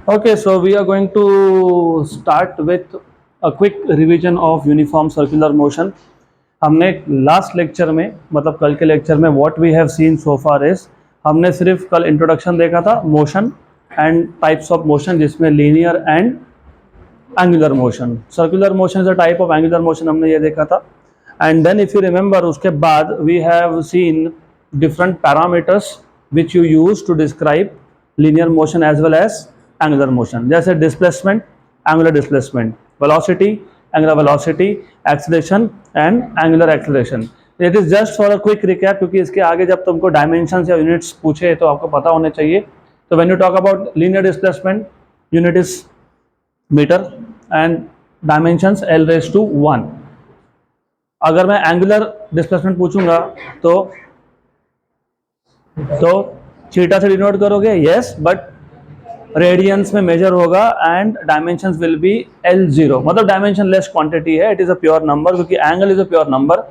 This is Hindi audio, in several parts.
Okay, so we are going to start with a quick revision of uniform circular motion. हमने लास्ट लेक्चर में मतलब कल के लेक्चर में what we have seen so far is हमने सिर्फ कल इंट्रोडक्शन देखा था motion and types of motion जिसमें linear and angular motion. Circular motion is a type of angular motion हमने ये देखा था. And then if you remember उसके बाद we have seen different parameters which you use to describe linear motion as well as angular motion. जैसे displacement, angular displacement, velocity, angular velocity, acceleration and angular acceleration. It is just for a quick recap क्योंकि इसके आगे जब तुमको dimensions या units पूछे तो आपको पता होने चाहिए. तो when you talk about linear displacement, unit is meter and dimensions L raised to 1. अगर मैं angular displacement पूछूंगा तो थीटा से डिनोट करोगे, यस, बट रेडियंस में मेजर होगा and dimensions will be L0. मतलब डायमेंशन लेस क्वांटिटी है, it is a pure number क्योंकि angle is a pure number.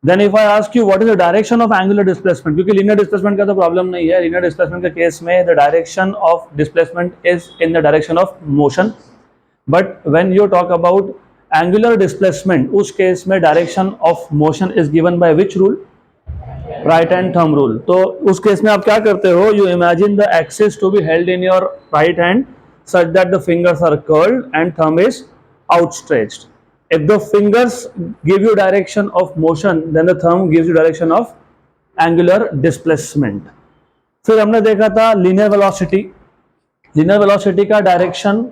Then if I ask you what is the direction of angular displacement, क्योंकि लीनियर डिस्प्लेसमेंट का तो प्रॉब्लम नहीं है. लीनियर डिस्प्लेसमेंट के केस में the direction of displacement is in the direction of motion. But when you talk about angular displacement, उस केस में direction of motion is given by which rule? Right hand thumb rule. तो उस केस में आप क्या करते हो? You imagine the axis to be held in your right hand such that the fingers are curled and thumb is outstretched. If the fingers give you direction of motion, then the thumb gives you direction of angular displacement. फिर हमने देखा था linear velocity. Linear velocity का direction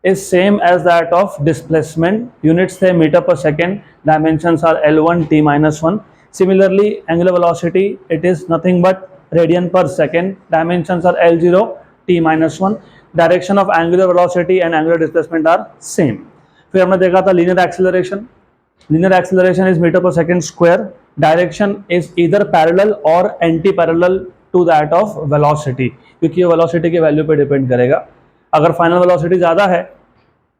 is same as that of displacement. Units थे meter per second. Dimensions are L1 t minus 1. Similarly, angular velocity, it is nothing but radian per second. Dimensions are L0 t minus 1. Direction of angular velocity and angular displacement are same. फिर हमने देखा था linear acceleration. Linear acceleration is meter per second square. Direction is either parallel or anti-parallel to that of velocity, क्योंकि ये velocity की वैल्यू पे डिपेंड करेगा. अगर फाइनल वेलोसिटी ज़्यादा है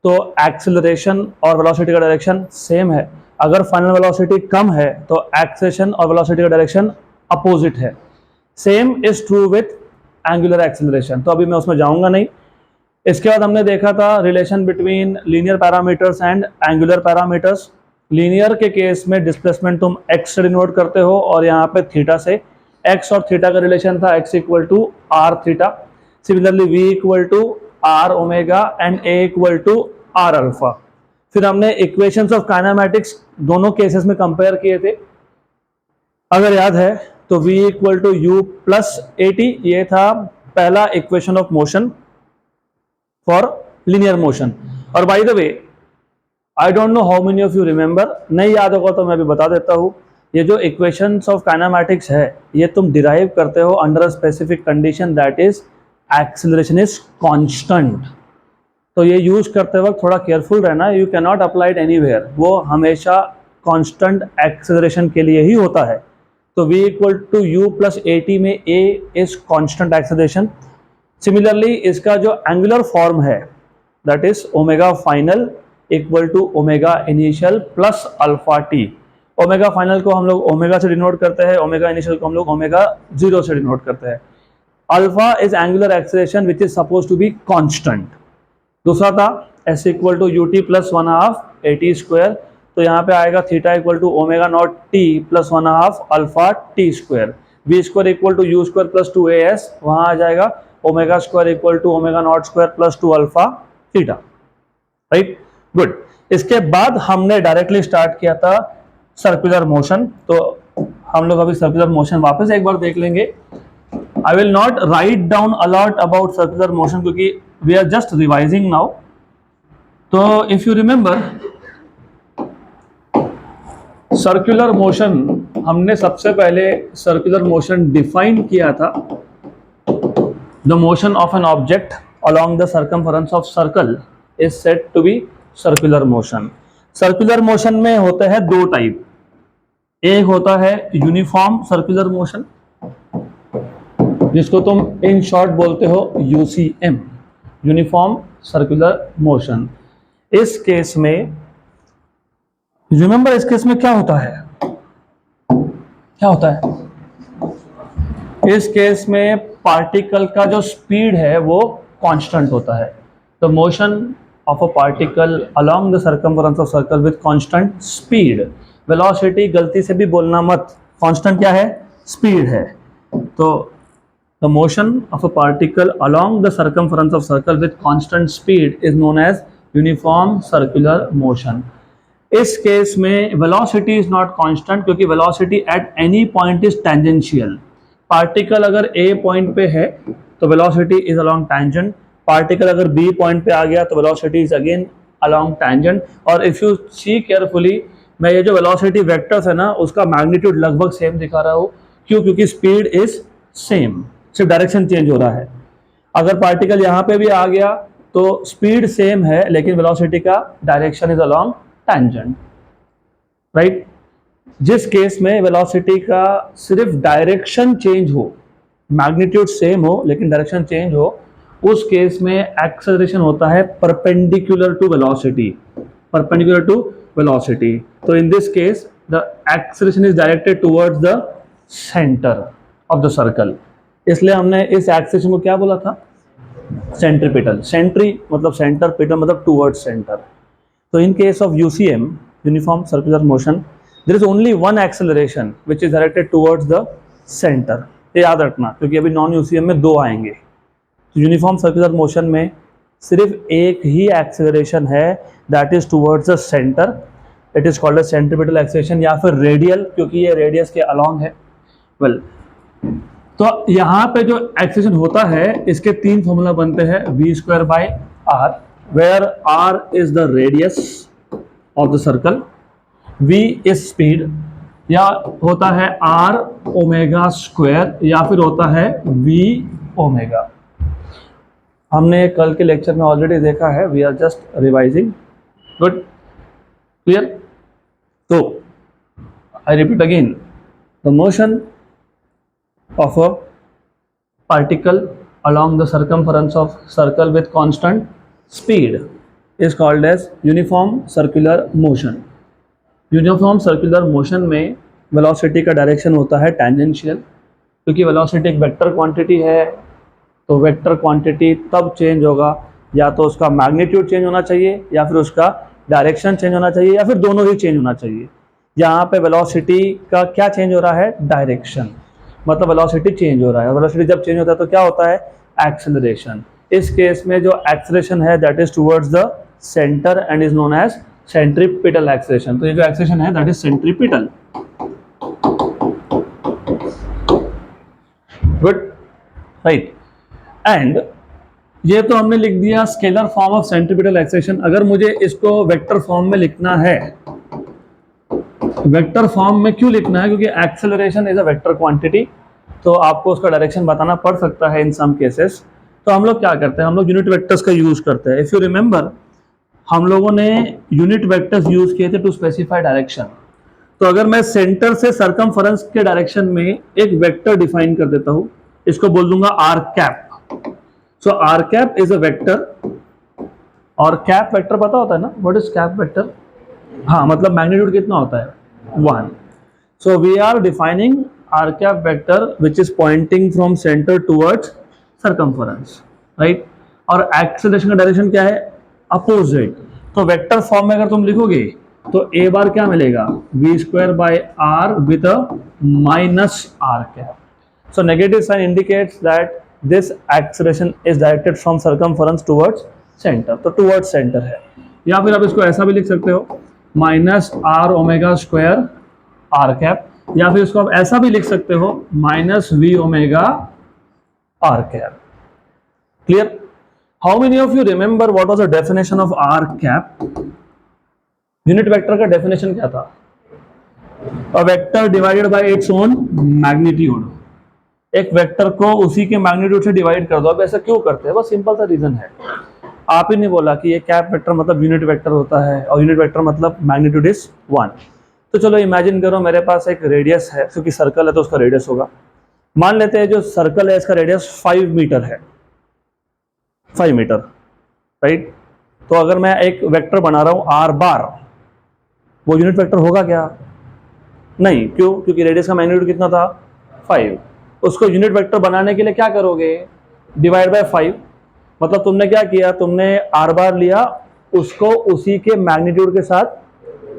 तो एक्सेलरेशन और वेलोसिटी का डायरेक्शन सेम है. अगर फाइनल वेलोसिटी कम है तो एक्सेलरेशन और वेलोसिटी का डायरेक्शन अपोजिट है. Same is true with angular acceleration. तो अभी मैं उसमें जाऊंगा नहीं. इसके बाद हमने देखा था relation between linear parameters and angular parameters. Linear के केस में डिस्प्लेसमेंट तुम x से डिनोट करते हो और यहाँ पे थीटा से. x और थीटा का रिलेशन था x equal to r theta. Similarly v equal to r omega and a equal to r alpha. फिर हमने इक्वेशंस ऑफ काइनेमैटिक्स दोनों केसेस में कंपेयर किए थे. अगर याद है तो v equal to u plus at, ये था पहला equation of motion for linear motion. और by the way, I don't know how many of you remember, नहीं याद होगा तो मैं भी बता देता हूँ. ये जो इक्वेशंस ऑफ काइनेमैटिक्स है ये तुम डिराइव करते हो under a specific condition, that is acceleration is constant. तो ये यूज करते वक्त थोड़ा केयरफुल रहना. You can not apply it anywhere. वो हमेशा कांस्टेंट एक्सेलरेशन के लिए ही होता है. तो v equal to u plus a t में a is constant acceleration. Similarly इसका जो एंगुलर फॉर्म है that is omega final equal to omega initial plus alpha t. Omega final को हम लोग ओमेगा से डिनोट करते हैं, ओमेगा इनिशियल को हम लोग ओमेगा 0 से डिनोट करते हैं. Alpha is angular acceleration which is suppose to be constant. दूसरा था s equal to u t plus 1/2 a t square. तो यहाँ पे आएगा theta equal to omega naught t plus 1/2 alpha t square. V square equal to u square plus 2as, वहाँ आ जाएगा omega square equal to omega naught square plus 2 alpha theta. Right, good. इसके बाद हमने डायरेक्टली स्टार्ट किया था सर्कुलर मोशन. तो हम लोग अभी सर्कुलर मोशन वापस एक बार देख लेंगे. I will not write down a lot about circular motion क्योंकि we are just revising now. तो if you remember circular motion, हमने सबसे पहले सर्कुलर मोशन डिफाइन किया था. The motion of an object along the circumference of circle is said to be circular motion. Circular motion में होते हैं दो टाइप. एक होता है यूनिफॉर्म सर्कुलर मोशन जिसको तुम इन शॉर्ट बोलते हो UCM, यूनिफॉर्म सर्कुलर मोशन. इस केस में रिमेंबर, इस केस में क्या होता है, क्या होता है इस केस में पार्टिकल का जो स्पीड है वो कांस्टेंट होता है। The motion of a particle along the circumference of circle with constant speed. Velocity गलती से भी बोलना मत, कांस्टेंट क्या है? स्पीड है। तो the motion of a particle along the circumference of circle with constant speed is known as uniform circular motion. इस केस में वेलोसिटी इज नॉट कांस्टेंट, क्योंकि velocity at any point is tangential. Particle अगर ए पॉइंट पे है तो velocity is along tangent, particle अगर बी पॉइंट पे आ गया तो velocity is again along tangent. और इफ यू सी केयरफुली, मैं ये जो वेलोसिटी वेक्टर्स है ना उसका मैग्नीट्यूड लगभग सेम दिखा रहा हूँ। क्यों? क्योंकि स्पीड इज सेम, सिर्फ डायरेक्शन चेंज हो रहा है। अगर पार्टिकल यहाँ पे भी आ गया तो स्पीड सेम है लेकिन वेलोसिटी का direction is along tangent, right. जिस केस में वेलोसिटी का सिर्फ डायरेक्शन चेंज हो, मैग्नीट्यूड सेम हो लेकिन डायरेक्शन चेंज हो, उस केस में एक्सेलरेशन होता है perpendicular to velocity, perpendicular to velocity. तो in this case the acceleration is directed towards the centre of the circle. इसलिए हमने इस एक्सेलरेशन को क्या बोला था? सेंट्रीपिटल। सेंट्री मतलब सेंटर, पिटल मतलब towards centre. So in case of UCM, uniform circular motion, there is only one acceleration which is directed towards the center। ये याद रखना क्योंकि अभी नॉन यूसीएम में दो आएंगे। तो यूनिफॉर्म सर्कुलर मोशन में सिर्फ एक ही एक्सेलरेशन है, that is towards the centre. It is called centripetal acceleration या फिर रेडियल, क्योंकि ये रेडियस के अलोंग है। वेल, तो यहाँ पे जो एक्सेलरेशन होता है इसके तीन फॉर्मूला बनते हैं, v²/r, where r is the radius of the circle, v is speed, या होता है r ओमेगा स्क्वायर, या फिर होता है v ओमेगा। हमने कल के लेक्चर में ऑलरेडी देखा है, we are just revising. Good, clear? तो I repeat again, the motion of a particle along the circumference of circle with constant speed is called as uniform circular motion। Uniform circular motion में वेलोसिटी का डायरेक्शन होता है टेंजेंशियल, क्योंकि वेलोसिटी एक वेक्टर क्वांटिटी है। तो वेक्टर क्वांटिटी तब चेंज होगा या तो उसका मैग्नीट्यूड चेंज होना चाहिए, या फिर उसका डायरेक्शन चेंज होना चाहिए, या फिर दोनों ही चेंज होना चाहिए। यहाँ पे वेलोसिटी का क्या चेंज हो रहा है? डायरेक्शन, मतलब वेलोसिटी चेंज हो रहा है। वेलोसिटी जब चेंज होता है तो क्या होता है? एक्सेलरेशन। इस केस में जो एक्सेलरेशन है that is towards the centre and is known as centripetal acceleration. तो ये जो एक्सेलरेशन है that is centripetal. Good, right. And ये तो हमने लिख दिया scalar form of centripetal acceleration. अगर मुझे इसको वेक्टर फॉर्म में लिखना है, वेक्टर फॉर्म में क्यों लिखना है? क्योंकि acceleration is a vector quantity, तो आपको उसका डायरेक्शन बताना पड़ सकता है इन सम केसेस। तो हम लोग क्या करते हैं? हम लोग यूनिट वेक्टर्स का यूज करते हैं। इफ यू रिमेंबर, हम लोगों ने यूनिट वेक्टर्स यूज किए थे टू स्पेसिफाई डायरेक्शन। तो अगर मैं सेंटर से सर्कमफरेंस के डायरेक्शन में एक वेक्टर डिफाइन कर देता हूं, इसको बोल दूंगा r cap. So r cap is a vector, और कैप वेक्टर पता होता है ना, व्हाट इज कैप वेक्टर? हाँ, मतलब मैग्नीट्यूड कितना होता है? 1। So we are defining r cap vector which is pointing from center towards circumference, right? और एक्सेलरेशन का डायरेक्शन क्या है? अपोजिट। तो वेक्टर फॉर्म में अगर तुम लिखोगे तो a बार क्या मिलेगा? v²/r with a minus r cap। So negative sign indicates that this acceleration is directed from circumference towards center। तो towards center है। या फिर आप इसको ऐसा भी लिख सकते हो, -r omega square r cap, या फिर इसको आप ऐसा भी लिख सकते हो, -v omega r cap। Clear? How many of you remember what was the definition of r cap? Unit vector का डेफिनेशन क्या था? A vector divided by its own magnitude. एक वेक्टर को उसी के मैग्नीट्यूड से डिवाइड कर दो। अब ऐसा क्यों करते हैं? बस सिंपल सा रीजन है, आप ही ने बोला कि ये कैप वेक्टर मतलब यूनिट वेक्टर होता है, और यूनिट वेक्टर मतलब मैग्नीट्यूड इज 1। तो चलो इमेजिन करो मेरे पास एक रेडियस है, क्योंकि सर्कल है तो उसका रेडियस होगा। मान लेते हैं जो सर्कल है इसका रेडियस 5 मीटर है, 5 मीटर, राइट। तो अगर मैं एक वेक्टर बना रहा हूं आर बार, वो यूनिट वेक्टर होगा क्या? नहीं। क्यों? क्योंकि रेडियस का मैग्नीट्यूड कितना था? 5। उसको यूनिट वेक्टर बनाने के लिए क्या करोगे? Divide by 5। मतलब तुमने क्या किया, तुमने आर बार लिया, उसको उसी के मैग्नीट्यूड के साथ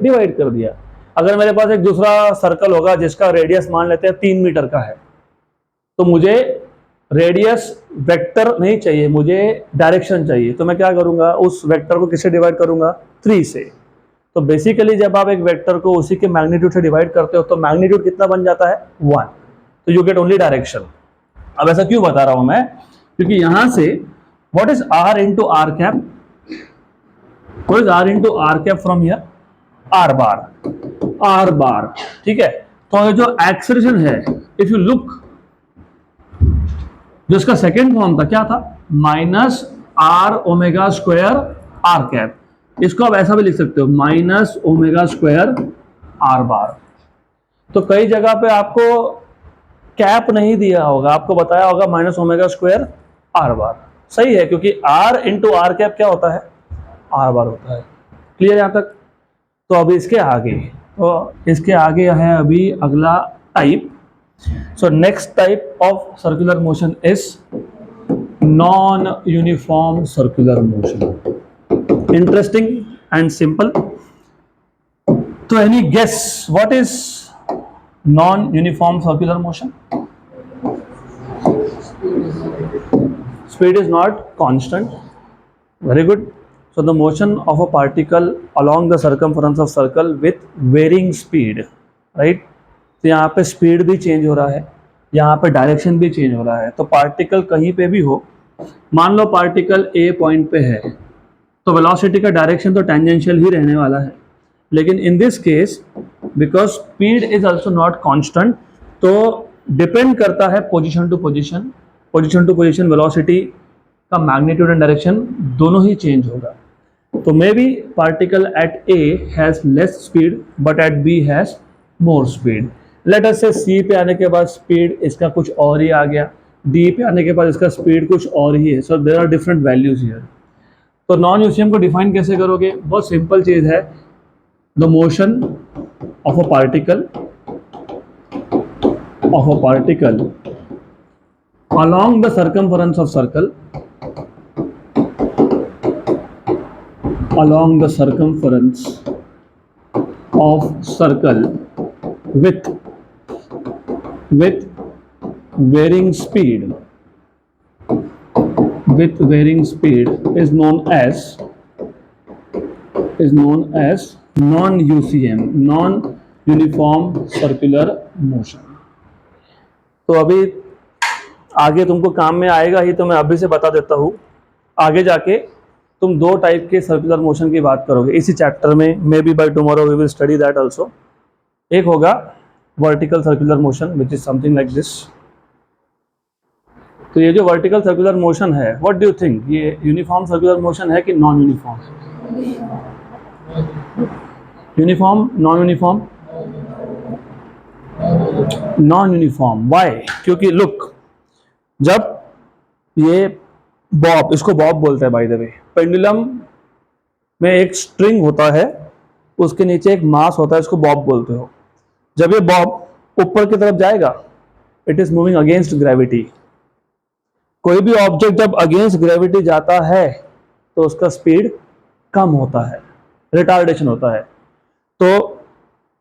डिवाइड कर दिया। अगर मेरे पास एक दूसरा सर्कल होगा जिसका रेडियस मान लेते हैं 3 मीटर का है, तो मुझे रेडियस वेक्टर नहीं चाहिए, मुझे डायरेक्शन चाहिए। तो मैं क्या करूंगा, उस वेक्टर को किससे डिवाइड करूंगा, 3 से। तो बेसिकली जब आप एक वेक्टर को उसी के मैग्नीट्यूड से डिवाइड करते हो तो मैग्नीट्यूड कितना बन जाता है, 1। तो यू गेट ओनली डायरेक्शन। अब ऐसा क्यों बता रहा हूं मैं, क्योंकि यहां से what is r into are cap, what is r into are cap from here, r bar, r bar, ठीक है। तो ये जो एक्सेलरेशन है, इफ यू लुक, जो इसका सेकेंड फॉर्म था क्या था, minus r omega square are cap. इसको आप ऐसा भी लिख सकते हो, minus omega square are bar. तो कई जगह पे आपको कैप नहीं दिया होगा, आपको बताया होगा माइनस ओमेगा स्क्वायर आर बार। सही है, क्योंकि आर इंटू आर कैप क्या होता है, आर बार होता है। क्लियर यहां तक। तो अभी इसके आगे, तो इसके आगे है अभी अगला type. So next type of circular motion is non uniform circular motion. Interesting and simple. तो any guess what is non uniform circular motion? Speed is not constant. Very good. So the motion of a particle along the circumference of circle with varying speed, right? तो यहाँ पे स्पीड भी चेंज हो रहा है, यहाँ पे डायरेक्शन भी चेंज हो रहा है। तो पार्टिकल कहीं पे भी हो, मान लो पार्टिकल ए पॉइंट पे है, तो वेलोसिटी का डायरेक्शन तो टेंजेंशियल ही रहने वाला है। लेकिन in this case because speed is also not constant, तो डिपेंड करता है position to position, position to position velocity का मैग्नीट्यूड एंड डायरेक्शन दोनों ही चेंज होगा। तो may be particle at A has less speed but at B has more speed. Let us say C पे आने के बाद स्पीड इसका कुछ और ही आ गया, डी पे आने के बाद इसका स्पीड कुछ और ही है। So there are different values here. तो नॉन यूसीएम को डिफाइन कैसे करोगे, बहुत सिंपल चीज है, the motion of a particle along the circumference of circle, along the circumference of circle with varying speed, with varying speed is known as non-UCM, non-uniform circular motion। तो अभी आगे तुमको काम में आएगा ही, तो मैं अभी से बता देता हूँ। आगे जाके तुम दो टाइप के सर्कुलर मोशन की बात करोगे इसी चैप्टर में, may be by tomorrow we will study that also. एक होगा vertical circular motion which is something like this. तो ये जो वर्टिकल सर्कुलर मोशन है, व्हाट डू यू थिंक, ये यूनिफॉर्म सर्कुलर मोशन है कि non uniform? Uniform, non uniform? Non uniform. Why? क्योंकि लुक, जब ये बॉब, इसको बॉब बोलते हैं बाय द वे, पेंडुलम में एक स्ट्रिंग होता है, उसके नीचे एक मास होता है, इसको बॉब बोलते हो। जब ये बॉब ऊपर की तरफ जाएगा, it is moving against gravity. कोई भी ऑब्जेक्ट जब अगेंस्ट ग्रेविटी जाता है तो उसका स्पीड कम होता है, रिटार्डेशन होता है। तो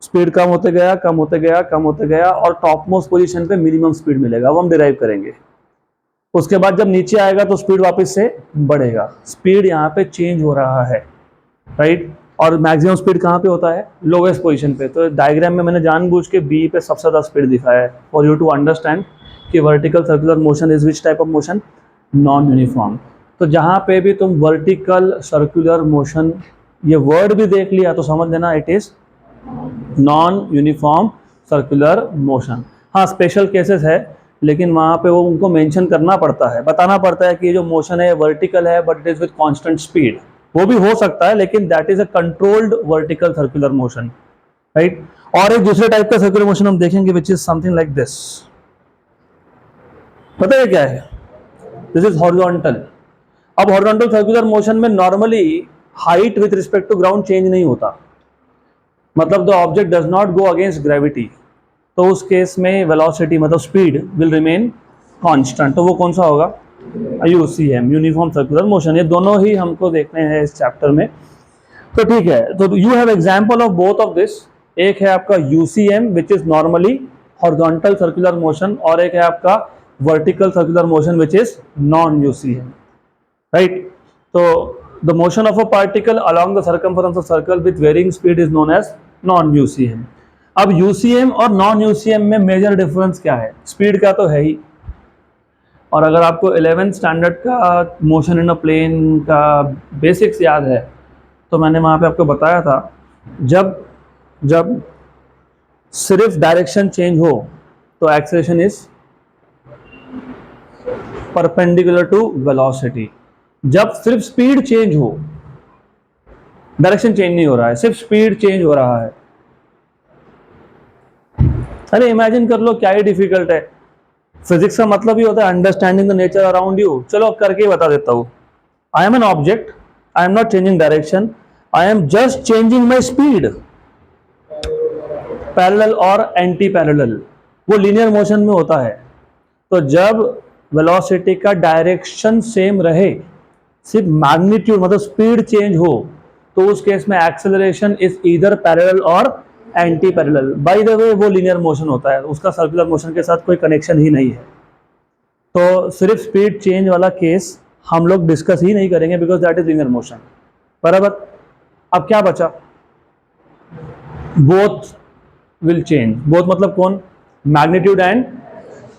स्पीड कम होते गया, कम होते गया, कम होते गया, और टॉप मोस्ट पोजीशन पे मिनिमम स्पीड मिलेगा, वो हम डिराइव करेंगे। उसके बाद जब नीचे आएगा तो स्पीड वापस से बढ़ेगा। स्पीड यहाँ पे चेंज हो रहा है, राइट। और मैक्सिमम स्पीड कहाँ पे होता है, लोवेस्ट पोजीशन पे। तो डायग्राम में मैंने जानबूझ के बी पे सबसे ज़्यादा स्पीड दिखाया है फॉर यू टू अंडरस्टैंड कि vertical circular motion is which type of motion, non uniform. तो जहाँ पे भी तुम वर्टिकल सर्कुलर मोशन ये वर्ड भी देख लिया तो समझ लेना it is non uniform circular motion. हाँ, स्पेशल केसेस है, लेकिन वहाँ पे वो उनको मेंशन करना पड़ता है, बताना पड़ता है कि ये जो मोशन है वर्टिकल है but it is with constant speed. वो भी हो सकता है, लेकिन that is a controlled vertical circular motion, right. और एक दूसरे टाइप का सर्कुलर मोशन हम देखेंगे which is something like this. पता है क्या है, दिस इज हॉरिजॉन्टल। अब हॉरिजॉन्टल सर्कुलर मोशन में normally height with respect to ground change नहीं होता, मतलब the object does not go against gravity. तो उस केस में वेलोसिटी मतलब स्पीड विल रिमेन कांस्टेंट। तो वो कौन सा होगा, यूसीएम, यूनिफॉर्म सर्कुलर मोशन, ये दोनों ही हमको देखने हैं इस चैप्टर में। तो ठीक है, तो you have example of both of this. एक है आपका UCM which is normally horizontal circular motion, और एक है आपका vertical circular motion which is non UCM, right. तो the motion of a particle along the circumference of circle with varying speed is known as non UCM. अब यूसीएम और नॉन यूसीएम में मेजर डिफरेंस क्या है? स्पीड का तो है ही, और अगर आपको 11th स्टैंडर्ड का मोशन इन अ प्लेन का बेसिक्स याद है तो मैंने वहाँ पे आपको बताया था, जब जब सिर्फ डायरेक्शन चेंज हो तो acceleration is perpendicular to velocity. जब सिर्फ स्पीड चेंज हो, डायरेक्शन चेंज नहीं हो रहा है, सिर्फ स्पीड चेंज हो रहा है, अरे इमेजिन कर लो, क्या ही डिफिकल्ट है। फिजिक्स का मतलब ही होता है understanding the nature around you. चलो करके ही बता देता हूँ। आई am an object, I am not changing direction, I am just changing my speed, parallel और एंटी पैरेलल, वो लीनियर मोशन में होता है। तो जब वेलोसिटी का डायरेक्शन सेम रहे, सिर्फ मैग्नीट्यूड मतलब स्पीड चेंज हो, तो उस केस में एक्सेलरेशन इज ईदर पैरेलल और एंटी पैरेलल। बाय द वे वो लीनियर मोशन होता है, उसका सर्कुलर मोशन के साथ कोई कनेक्शन ही नहीं है। तो सिर्फ स्पीड चेंज वाला केस हम लोग डिस्कस ही नहीं करेंगे, because that is linear motion, बराबर। अब क्या बचा? Both will change. बोथ मतलब कौन? मैग्नीट्यूड एंड,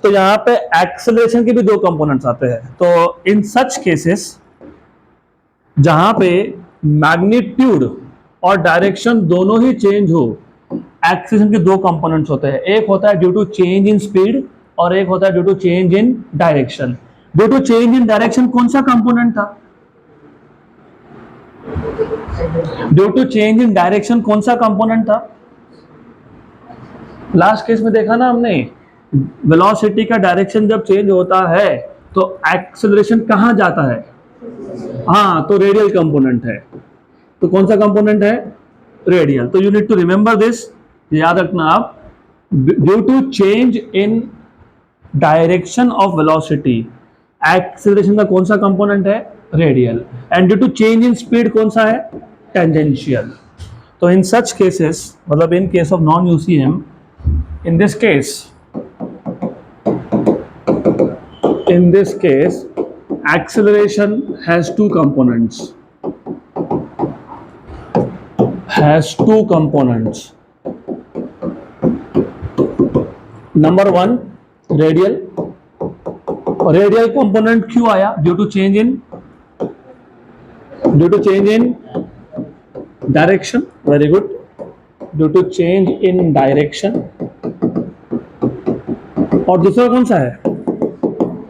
तो यहां पे एक्सेलरेशन के भी दो कंपोनेंट्स आते हैं। तो इन सच केसेस जहां पे मैग्नीट्यूड और डायरेक्शन दोनों ही चेंज हो, एक्सेलरेशन के दो कंपोनेंट्स होते हैं। एक होता है due to change in speed और एक होता है due to change in direction. Due to change in direction कौन सा कंपोनेंट था? Due to change in direction कौन सा कंपोनेंट था? लास्ट केस में देखा ना हमने, वेलोसिटी का डायरेक्शन जब चेंज होता है तो एक्सेलरेशन कहां जाता है? हाँ, तो रेडियल कंपोनेंट है। तो कौन सा कंपोनेंट है? रेडियल। तो you need to remember this, याद रखना आप। Due to change in direction of velocity, acceleration का कौन सा कंपोनेंट है? Radial. And due to change in speed कौन सा है? टेंजेंशियल। तो इन सच केसेस, मतलब in case of non UCM, in this case acceleration has two components, number one radial component क्यों आया? due to change in direction, very good, due to change in direction। और दूसरा कौन सा है?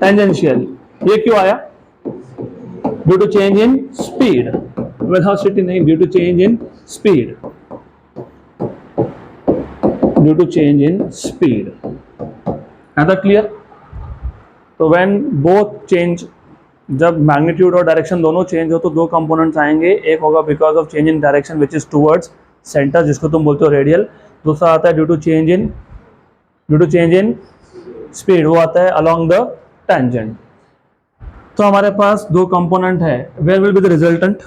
टेंजेंशियल। ये क्यों आया? Due to change in speed, velocity नहीं, due to change in speed, due to change in speed. है दैट क्लियर? तो व्हेन बोथ चेंज, जब मैग्नीट्यूड और डायरेक्शन दोनों चेंज हो तो दो कंपोनेंट्स आएंगे। एक होगा because of change in direction which is towards centre, जिसको तुम बोलते हो रेडियल। दूसरा आता है due to change in speed, वो आता है अलोंग द टेंजेंट। तो हमारे पास दो कंपोनेंट है। Where will be the resultant?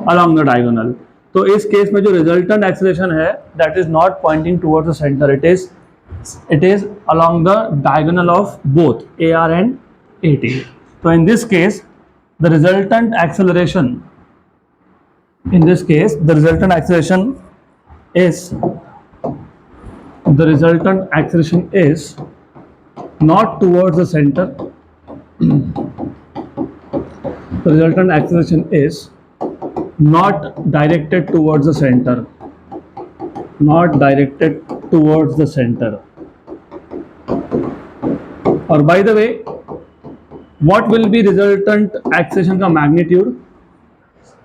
Along the diagonal. तो इस केस में जो रिजल्टेंट एक्सेलरेशन है that is not pointing towards the centre, it is along the diagonal of both AR and AT। तो in this case the resultant acceleration is not towards the center. The resultant acceleration is not directed towards the center. और by the way, what will be resultant acceleration का magnitude?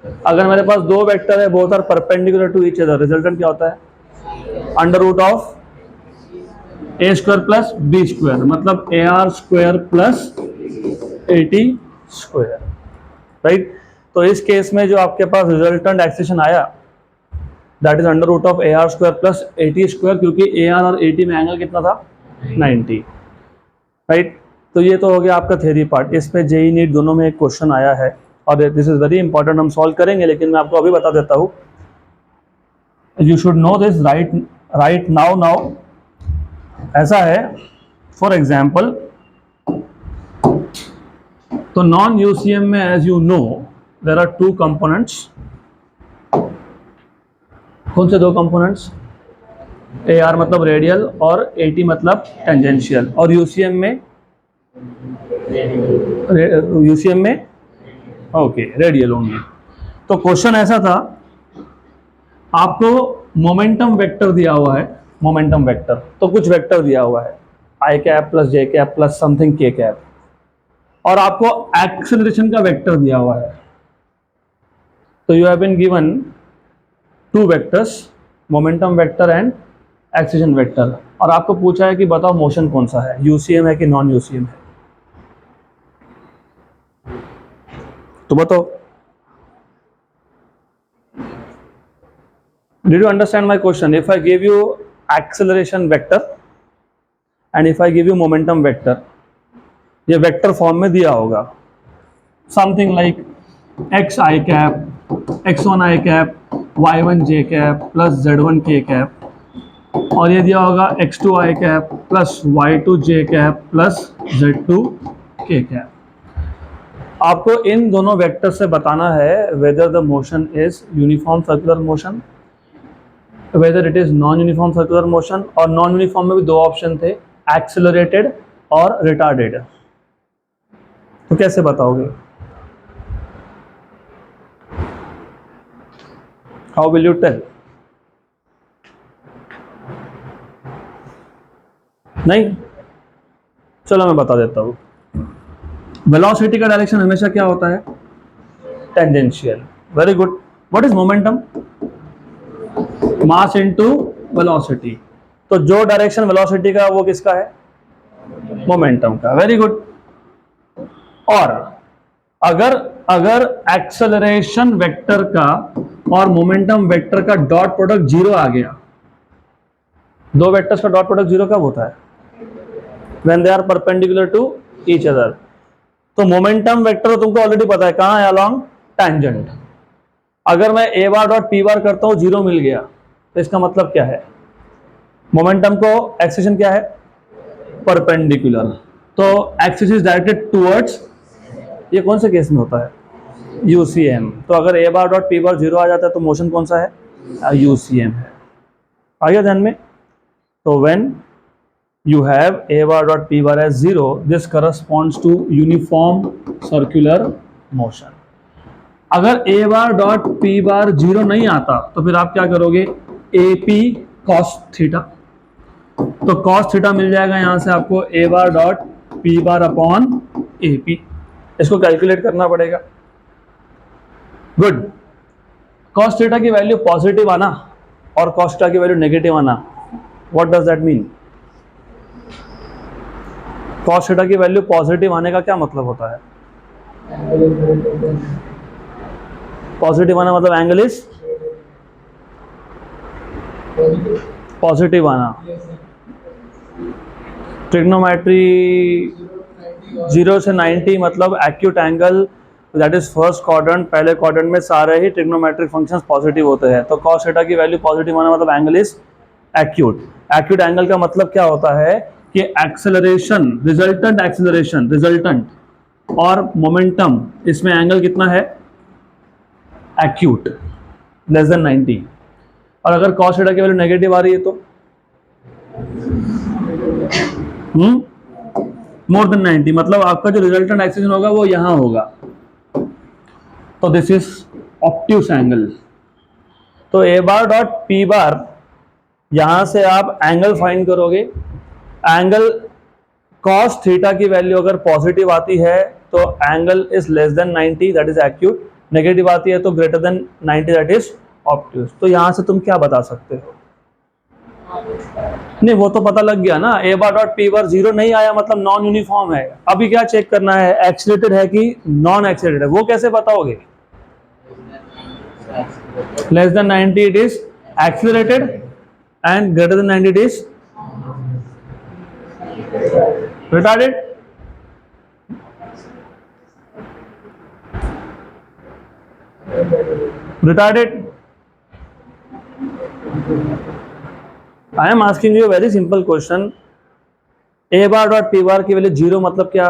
अगर मेरे पास दो वेक्टर है, both are perpendicular to each other, resultant क्या होता है? Under root of a square plus b square, मतलब AR square plus AT square, right. तो इस केस में जो आपके पास रिजल्टेंट एक्सेलरेशन आया that is under root of AR square plus AT square, क्योंकि AR और AT में एंगल कितना था? 90, राइट। तो ये तो हो गया आपका थ्योरी पार्ट। इस पे जेई नीट दोनों में एक क्वेश्चन आया है और दिस इज वेरी इंपॉर्टेंट, हम सॉल्व करेंगे, लेकिन मैं आपको अभी बता देता हूँ। You should know this right now. ऐसा है, फॉर एग्जाम्पल, तो नॉन यूसीएम में as you know there are two components. कौन से दो कंपोनेंट्स? ए आर मतलब रेडियल और ए टी मतलब टेंजेंशियल। और यूसीएम में ओके रेडियल ओनली। तो क्वेश्चन ऐसा था, आपको मोमेंटम वेक्टर दिया हुआ है, मोमेंटम वेक्टर, तो कुछ वेक्टर दिया हुआ है I cap plus J cap plus something K cap, और आपको एक्सेलरेशन का वेक्टर दिया हुआ है। तो you have been given two vectors, momentum vector and acceleration vector, और आपको पूछा है कि बताओ मोशन कौन सा है, यूसीएम है कि नॉन यूसीएम है। तो बताओ, did you understand my question? If I give you acceleration vector and if I give you momentum vector, ये वेक्टर फॉर्म में दिया होगा, समथिंग लाइक एक्स आई कैप, x1 आई कैप, y1 जे कैप प्लस z1 के कैप, और ये दिया होगा x2 आई कैप प्लस y2 जे कैप प्लस z2 के कैप। आपको इन दोनों वेक्टर से बताना है whether the motion is uniform circular motion, whether it is non uniform circular motion, और नॉन यूनिफॉर्म में भी दो ऑप्शन थे, एक्सेलरेटेड और रिटार्डेड। तो कैसे बताओगे? How will you tell? नहीं, चलो मैं बता देता हूँ। वेलोसिटी का डायरेक्शन हमेशा क्या होता है? Tangential. Very good. What is momentum? Mass into velocity. तो जो डायरेक्शन वेलोसिटी का वो किसका है? मोमेंटम का। Very good. और अगर एक्सेलरेशन वेक्टर का और मोमेंटम वेक्टर का डॉट प्रोडक्ट जीरो आ गया, दो वेक्टर्स का डॉट प्रोडक्ट जीरो कब होता है? When they are perpendicular to each other. तो मोमेंटम वेक्टर तो तुमको ऑलरेडी पता है कहां है, अलोंग टेंजेंट। अगर मैं ए बार डॉट पी बार करता हूं, जीरो मिल गया, तो इसका मतलब क्या है? मोमेंटम को एक्सेलरेशन क्या है? परपेंडिकुलर। तो एक्सिस इज डायरेक्टेड टुवर्ड्स, ये कौन से केस में होता है? यूसीएम। तो अगर A bar dot P bar zero आ जाता है तो मोशन कौन सा है? यूसीएम है। आ गया ध्यान में? तो when you have a bar dot p bar as 0, this corresponds to uniform circular motion. अगर a bar dot p bar 0 नहीं आता तो फिर आप क्या करोगे? ap cos theta. तो cos थीटा मिल जाएगा यहां से आपको a bar dot p bar upon ap। इसको कैलकुलेट करना पड़ेगा। गुड। cos थीटा की वैल्यू पॉजिटिव आना और cos थीटा की वैल्यू नेगेटिव आना, what does that mean? cos theta की वैल्यू पॉजिटिव आने का क्या मतलब होता है? पॉजिटिव आना मतलब एंगल इज पॉजिटिव आना। ट्रिग्नोमेट्री 0 से 90 मतलब acute angle, that is first quadrant. पहले क्वाड्रेंट में सारे ही ट्रिग्नोमेट्रिक फंक्शंस पॉजिटिव होते हैं। तो cos थीटा की वैल्यू पॉजिटिव आना मतलब angle is acute. Acute angle का मतलब क्या होता है कि एक्सेलरेशन, रिजल्टेंट और मोमेंटम, इसमें एंगल कितना है? Acute, less than 90। और अगर cos थीटा की वैल्यू नेगेटिव आ रही है तो मोर देन 90, मतलब आपका जो रिजल्टेंट एक्सेलरेशन होगा वो यहां होगा। तो दिस इज ऑब्ट्यूस एंगल। तो ए बार डॉट पी बार, यहां से आप एंगल फाइंड करोगे। एंगल cos थीटा की वैल्यू अगर पॉजिटिव आती है तो angle is less then 90, that is acute. Negative आती है तो greater than 90, that is obtuse. तो यहां से तुम क्या बता सकते हो? नहीं, वो तो पता लग गया ना, A bar dot P bar zero नहीं आया मतलब नॉन यूनिफॉर्म है। अभी क्या चेक करना है? एक्सीलरेटेड है कि नॉन एक्सीलरेटेड है। वो कैसे बताओगे? Less than 90 it is accelerated and greater than 90 it is retarded. Retarded. I am asking you a very simple question. A bar dot P बार की वैल्यू जीरो मतलब क्या?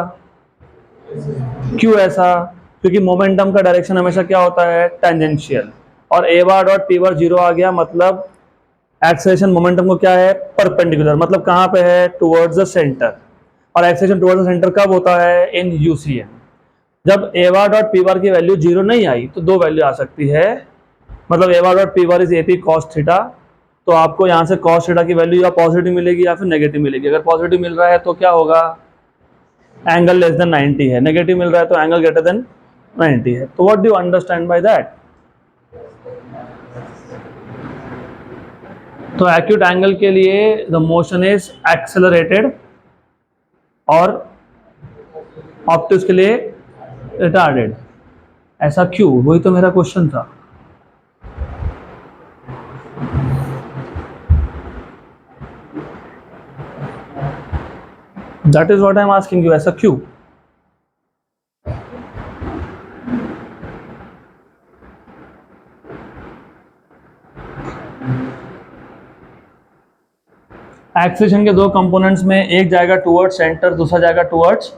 क्यों ऐसा? क्योंकि मोमेंटम का डायरेक्शन हमेशा क्या होता है? टेंजेंशियल। और A bar dot P bar zero आ गया मतलब एक्सेलरेशन मोमेंटम को क्या है? परपेंडिकुलर। मतलब कहाँ पे है? Towards the centre. और एक्सेलरेशन टुवर्ड्स द सेंटर कब होता है? इन यूसीएम। जब ए बार डॉट पी बार की वैल्यू जीरो नहीं आई तो दो वैल्यू आ सकती है। मतलब A bar dot P bar is AP cos theta, तो आपको यहाँ से कॉस थीटा की वैल्यू या पॉजिटिव मिलेगी या फिर नेगेटिव मिलेगी। अगर पॉजिटिव मिल रहा है तो क्या होगा? एंगल लेस देन 90 है। नेगेटिव मिल रहा है तो एंगल ग्रेटर देन 90 है। तो what do you understand by that? तो एक्यूट एंगल के लिए द मोशन इज एक्सेलरेटेड और ऑप्टिक्स के लिए रिटार्डेड। ऐसा क्यों? वही तो मेरा क्वेश्चन था। That is what I am asking you, ऐसा क्यों? एक्सेलरेशन के दो कंपोनेंट्स में एक जाएगा टुवर्ड्स सेंटर, दूसरा जाएगा टुवर्ड्स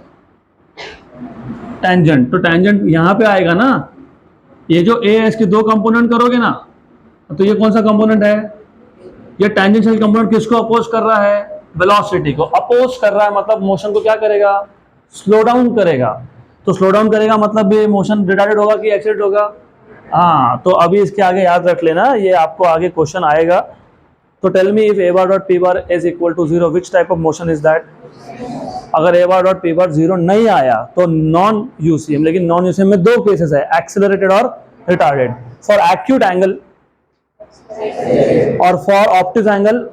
टेंजेंट। तो टेंजेंट यहाँ पे आएगा ना। ये जो ए है इसके दो कंपोनेंट करोगे ना, तो ये कौन सा कंपोनेंट है? ये टेंजेंशियल कंपोनेंट किसको अपोज कर रहा है? वेलोसिटी को अपोज कर रहा है। मतलब मोशन को क्या करेगा? स्लो डाउन करेगा। तो स्लो डाउन करेगा मतलब ये मोशन रिटार्डेड होगा कि एक्सीलरेट होगा? हाँ, तो अभी इसके आगे याद रख लेना, ये आपको आगे क्वेश्चन आएगा। तो tell me if A bar dot P bar is equal to zero, which type of motion is that? अगर A bar dot P bar zero नहीं आया तो नॉन यूसीएम। लेकिन नॉन यूसीएम में दो केसेस है, एक्सेलरेटेड और रिटार्डेड। फॉर एक्यूट एंगल और for optic angle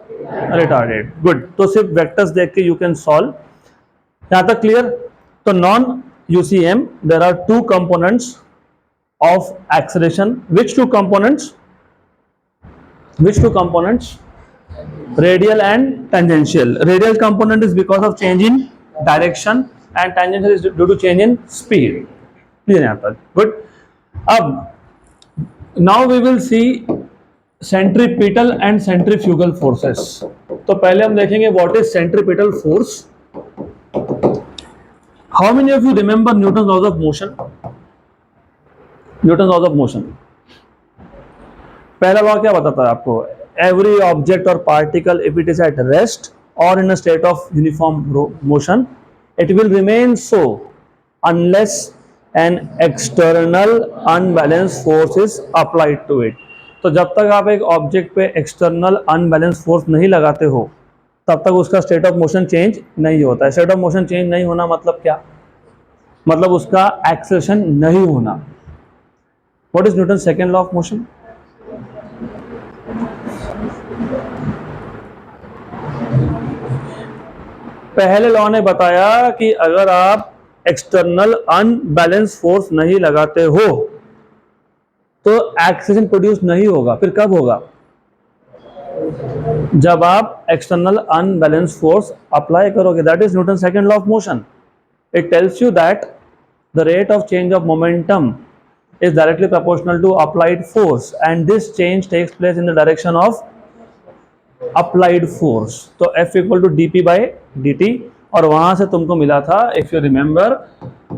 retarded. Good. तो सिर्फ वेक्टर्स देख के यू कैन सॉल्व। यहां तक क्लियर? तो non UCM there are two components of acceleration. Which two components? Radial and tangential. Radial component is because of change in direction and tangential is due to change in speed. Clear यहाँ तक? Good. अब now we will see centripetal and centrifugal forces. तो पहले हम देखेंगे what is centripetal force. How many of you remember Newton's laws of motion? Newton laws of motion. पहला लॉ क्या बताता है आपको? एवरी ऑब्जेक्ट और particle if it is at rest और in a state of uniform motion it will remain so unless an external unbalance force is applied to it. तो जब तक आप एक ऑब्जेक्ट पे एक्सटर्नल अनबैलेंस फोर्स नहीं लगाते हो तब तक उसका स्टेट ऑफ मोशन चेंज नहीं होता है। स्टेट ऑफ मोशन चेंज नहीं होना मतलब क्या? मतलब उसका एक्सेलरेशन नहीं होना। What is Newton's second law of motion? पहले लॉ ने बताया कि अगर आप एक्सटर्नल अनबैलेंस फोर्स नहीं लगाते हो तो एक्सेलरेशन प्रोड्यूस नहीं होगा। फिर कब होगा? जब आप एक्सटर्नल अनबैलेंस फोर्स अप्लाई करोगे। That is Newton second law of motion. It tells you that the rate of change of momentum is directly proportional to applied force and this change takes place in the direction of applied force. तो F equal to dp by dt और वहां से तुमको मिला था if you remember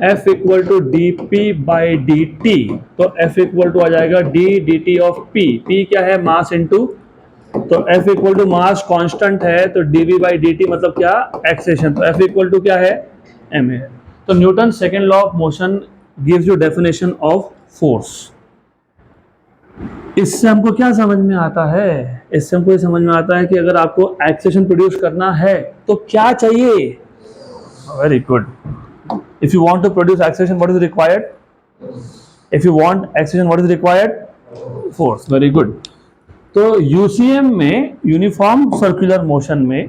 F equal to dp by dt। तो F equal to आ जाएगा d dt of p। p क्या है? Mass into. तो F equal to mass constant है तो dv by dt मतलब क्या? एक्सेलरेशन। तो F equal to क्या है? m है। तो Newton second law of motion gives you definition of force. इससे हमको क्या समझ में आता है? इससे हमको ये समझ में आता है कि अगर आपको एक्सेलरेशन प्रोड्यूस करना है तो क्या चाहिए? Very good. If you want to produce acceleration what is required? If you want acceleration what is required? Force. Very good. तो यूसीएम में यूनिफॉर्म सर्कुलर मोशन में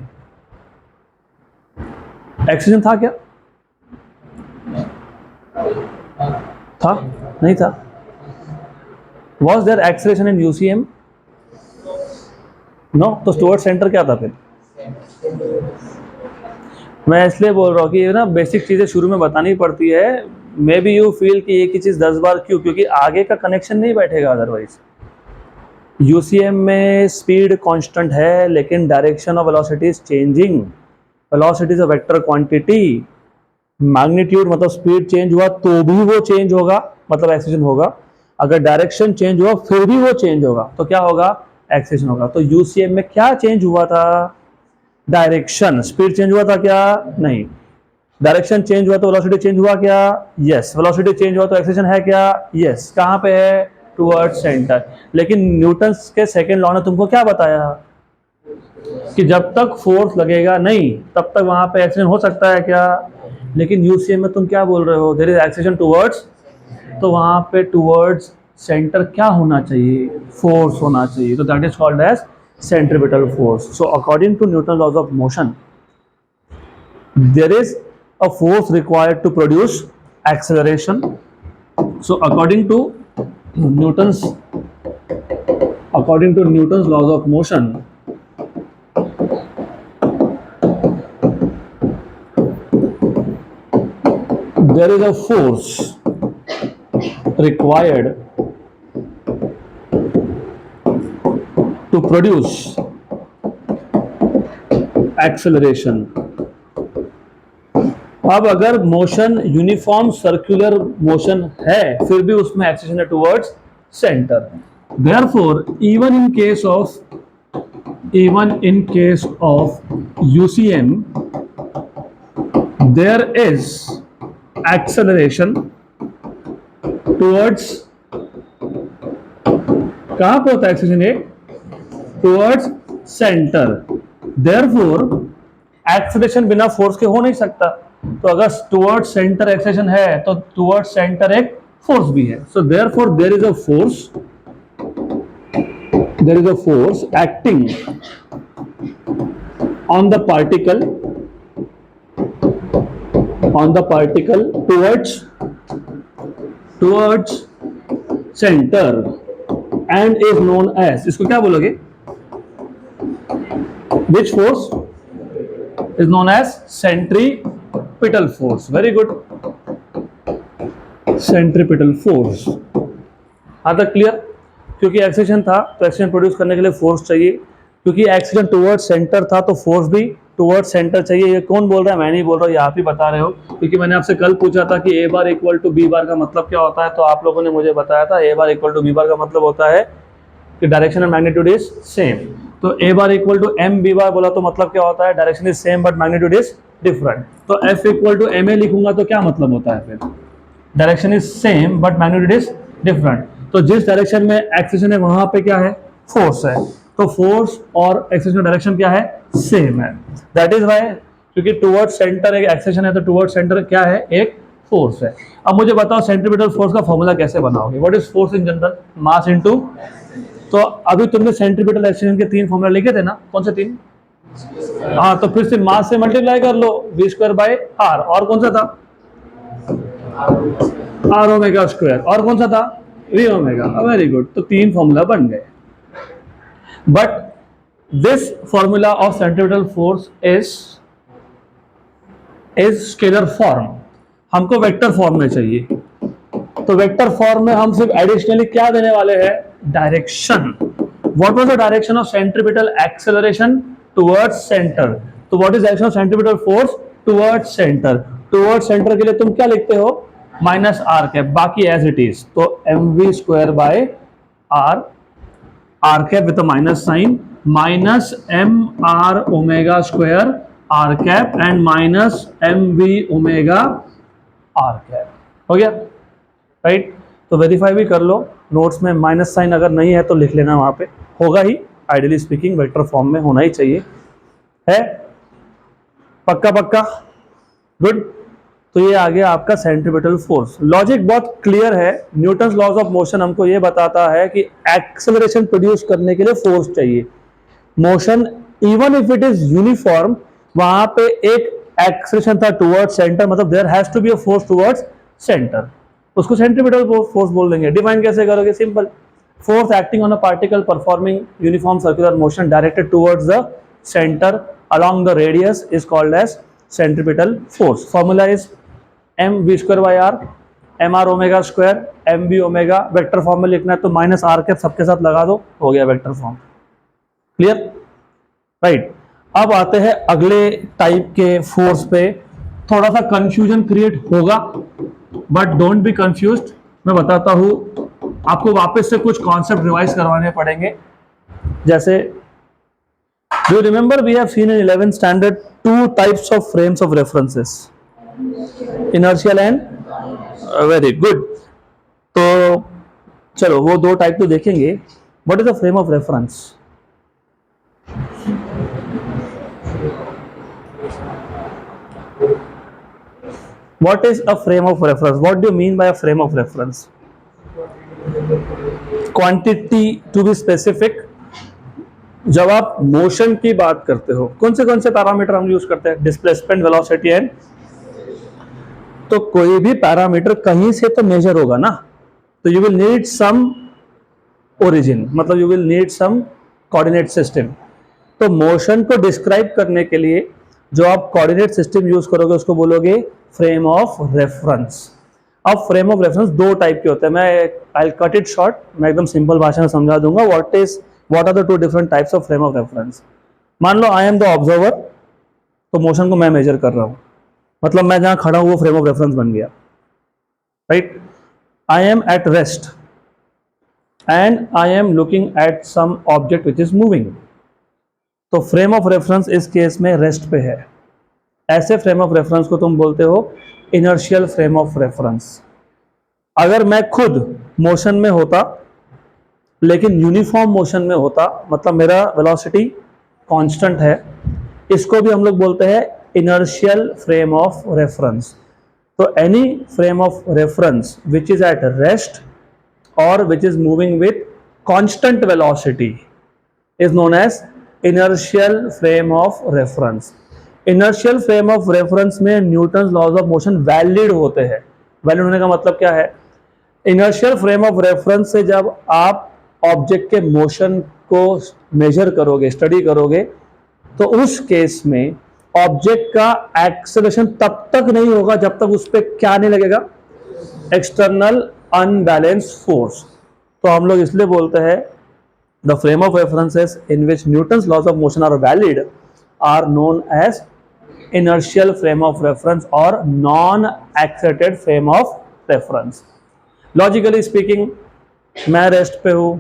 एक्सेलरेशन था क्या? था? नहीं था। Was there acceleration in UCM? No. तो टुवर्ड्स सेंटर क्या था फिर? मैं इसलिए बोल रहा हूँ कि ये ना बेसिक चीज़ें शुरू में बतानी पड़ती है। मे बी यू फील कि एक ही चीज़ 10 बार क्यों, क्योंकि आगे का कनेक्शन नहीं बैठेगा अदरवाइज। यूसीएम में स्पीड कांस्टेंट है लेकिन direction of velocity is changing. Velocity is a vector quantity. Magnitude मतलब स्पीड चेंज हुआ तो भी वो चेंज होगा, मतलब एक्सेलेरेशन होगा। अगर डायरेक्शन चेंज हुआ फिर भी वो चेंज होगा तो क्या होगा, एक्सेलेरेशन होगा। तो यूसीएम में क्या चेंज हुआ था, डायरेक्शन। स्पीड चेंज हुआ था क्या, नहीं। डायरेक्शन चेंज हुआ तो वेलोसिटी चेंज हुआ क्या, यस। वेलोसिटी चेंज हुआ तो एक्सेलेरेशन है क्या, यस। कहां पे है, टुवर्ड्स सेंटर। लेकिन न्यूटन के सेकंड लॉ ने तुमको क्या बताया कि जब तक फोर्स लगेगा नहीं तब तक वहां पे एक्सेलेरेशन हो सकता है क्या। लेकिन यूसीएम में तुम क्या बोल रहे हो, देयर इज एक्सेलेरेशन टुवर्ड्स, तो वहां पे टुवर्ड्स सेंटर क्या होना चाहिए, फोर्स होना चाहिए। तो that is called as centripetal force. So according to Newton laws of motion there is a force required to produce acceleration. So Newton's according to Newton's laws of motion, there is a force required to produce acceleration. अब अगर मोशन यूनिफॉर्म सर्कुलर मोशन है फिर भी उसमें एक्सेलेरेशन है towards centre. Therefore even in case of UCM there is acceleration towards, कहां पे होता है एक्सेलरेशन, ये टुवर्ड्स सेंटर। देयरफॉर एक्सेलरेशन बिना फोर्स के हो नहीं सकता। तो अगर टुवर्ड्स सेंटर एक्सेलरेशन है तो टुवर्ड्स सेंटर एक फोर्स भी है। So therefore there is a force acting on the particle towards centre and is known as, इसको क्या बोलोगे, which force is known as centripetal force. Very good, centripetal force. हाँ तक क्लियर। क्योंकि एक्सेलेरेशन था तो एक्सेलेरेशन प्रोड्यूस करने के लिए फोर्स चाहिए, क्योंकि एक्सेलेरेशन टुवर्ड्स सेंटर था तो फोर्स भी टुवर्ड्स सेंटर चाहिए। ये कौन बोल रहा है, मैं नहीं बोल रहा हूँ, ये आप ही बता रहे हो। क्योंकि मैंने आपसे कल पूछा था कि ए bar equal to B bar का मतलब क्या होता है, तो आप लोगों ने मुझे बताया था A bar equal to B bar का मतलब होता है कि direction and magnitude is same. तो A bar equal to M B bar बोला तो मतलब क्या होता है, direction is same but magnitude is different. तो F equal to M A लिखूंगा तो क्या मतलब होता है, फिर direction is same but magnitude is different. तो जिस डायरेक्शन में एक्सेलरेशन है वहां पे क्या है, फोर्स है। तो फोर्स और एक्सेलरेशन डायरेक्शन क्या है, सेम है। दैट इज वाई, क्योंकि टुवर्ड्स सेंटर एक एक्सेलरेशन है तो टुवर्ड्स सेंटर क्या है, एक फोर्स है। अब मुझे बताओ सेंट्रीपिटल फोर्स का फॉर्मूला कैसे बनाओगे। What is force in general, mass into, तो अभी तुमने सेंट्रीपिटल एक्सेलरेशन के 3 फॉर्मूला लिखे थे ना, कौन से 3, हाँ, तो फिर से मास से मल्टीप्लाई कर लो, v स्क्वायर बाय आर, और कौन सा था, आर ओमेगा स्क्वायर, और कौन सा था, वी ओमेगा। वेरी गुड, तो 3 फॉर्मूला बन गए। But this formula of centripetal force is scalar form, हमको वेक्टर फॉर्म में चाहिए। तो वेक्टर फॉर्म में हम सिर्फ एडिशनली क्या देने वाले हैं, direction. What was the direction of centripetal acceleration, towards centre. तो what is direction of centripetal force, towards centre. Towards centre के लिए तुम क्या लिखते हो, माइनस आर कैप, बाकी एज इट इज। तो M we square by R, R cap with minus sign, minus M R omega square are cap and minus M V omega R cap. हो गया, राइट। तो वेरीफाई भी कर लो, नोट्स में माइनस साइन अगर नहीं है तो लिख लेना, वहां पे होगा ही, आइडियली स्पीकिंग वेक्टर फॉर्म में होना ही चाहिए, है पक्का पक्का, गुड। तो ये आ गया आपका सेंट्रीपिटल फोर्स। लॉजिक बहुत क्लियर है। न्यूटन्स लॉज ऑफ मोशन हमको ये बताता है कि एक्सेलरेशन प्रोड्यूस करने के लिए फोर्स चाहिए। Motion even if it is uniform, वहां पे एक एक्सेलरेशन था टुवर्ड्स सेंटर, मतलब there has to be a force towards centre, उसको सेंट्रीपिटल फोर्स बोल देंगे। डिफाइन कैसे करोगे, simple, force acting on a particle performing uniform circular motion directed towards the centre along the radius is called as centripetal force. Formula is M we square by R, M R omega square, M B omega. Vector form में लिखना है तो माइनस आर कैप सबके साथ लगा दो, हो गया वेक्टर फॉर्म। Clear, right. अब आते हैं अगले टाइप के फोर्स पे। थोड़ा सा कंफ्यूजन क्रिएट होगा बट डोंट बी कंफ्यूज्ड, मैं बताता हूं। आपको वापस से कुछ कॉन्सेप्ट रिवाइज करवाने पड़ेंगे। जैसे do you remember we have seen in 11th standard two types of frames of references, inertial and very good। तो चलो वो दो टाइप तो देखेंगे। what is the frame of reference? What is a frame of reference? What do you mean by a frame of reference? Quantity to be specific। जब आप मोशन की बात करते हो, कौन से पैरामीटर हम यूज करते हैं? Displacement, velocity and. तो कोई भी पैरामीटर कहीं से तो मेजर होगा ना, तो you will need some origin, मतलब you will need some coordinate system. तो मोशन को डिस्क्राइब करने के लिए जो आप कोऑर्डिनेट सिस्टम यूज करोगे उसको बोलोगे फ्रेम ऑफ रेफरेंस। अब फ्रेम ऑफ रेफरेंस दो टाइप के होते हैं। मैं आई कट इट शॉर्ट, मैं एकदम सिंपल भाषा में समझा दूंगा। What are the two different types of frame of reference. मान लो आई एम द ऑब्जर्वर, तो मोशन को मैं मेजर कर रहा हूं, मतलब मैं जहां खड़ा हूं वो फ्रेम ऑफ रेफरेंस बन गया, राइट। I am at rest and I am looking at some object which is moving, तो फ्रेम ऑफ रेफरेंस इस केस में रेस्ट पे है। ऐसे फ्रेम ऑफ रेफरेंस को तुम बोलते हो इनर्शियल फ्रेम ऑफ रेफरेंस। अगर मैं खुद मोशन में होता लेकिन यूनिफॉर्म मोशन में होता, मतलब मेरा वेलोसिटी कांस्टेंट है, इसको भी हम लोग बोलते हैं इनर्शियल फ्रेम ऑफ रेफरेंस। तो any frame of reference which is at rest और which is moving with constant velocity is known as inertial frame of reference. Inertial frame of reference में Newton's laws of motion valid होते हैं। वैलिड होने का मतलब क्या है? इनर्शियल फ्रेम ऑफ रेफरेंस से जब आप ऑब्जेक्ट के मोशन को मेजर करोगे, स्टडी करोगे, तो उस केस में ऑब्जेक्ट का एक्सेलरेशन तब तक नहीं होगा जब तक उस पर क्या नहीं लगेगा? External unbalance force. तो हम लोग इसलिए बोलते हैं the frame of references in which Newton's laws of motion are valid are known as inertial frame of reference or non-accelerated frame of reference। Logically speaking, मैं रेस्ट पे हूँ,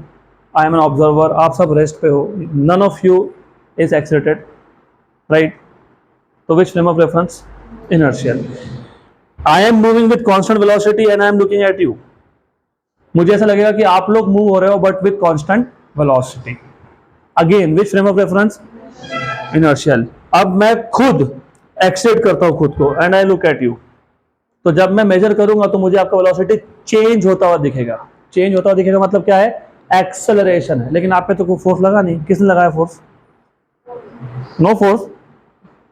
आई एम एन ऑब्जर्वर, आप सब रेस्ट पे हो, none of you is accelerated, right? तो which frame of reference? Inertial। I am moving with constant velocity and I am looking at you। मुझे ऐसा लगेगा कि आप लोग मूव हो रहे हो but with constant velocity। Again, which frame of reference? Inertial। अब मैं खुद एक्सेट करता हूं खुद को and I look at you, तो जब मैं मेजर करूंगा तो मुझे आपका वेलोसिटी चेंज होता हुआ दिखेगा। चेंज होता हुआ दिखेगा मतलब क्या है? एक्सेलरेशन है। लेकिन आप पे तो कोई फोर्स लगा नहीं। किसने लगाया फोर्स? No force.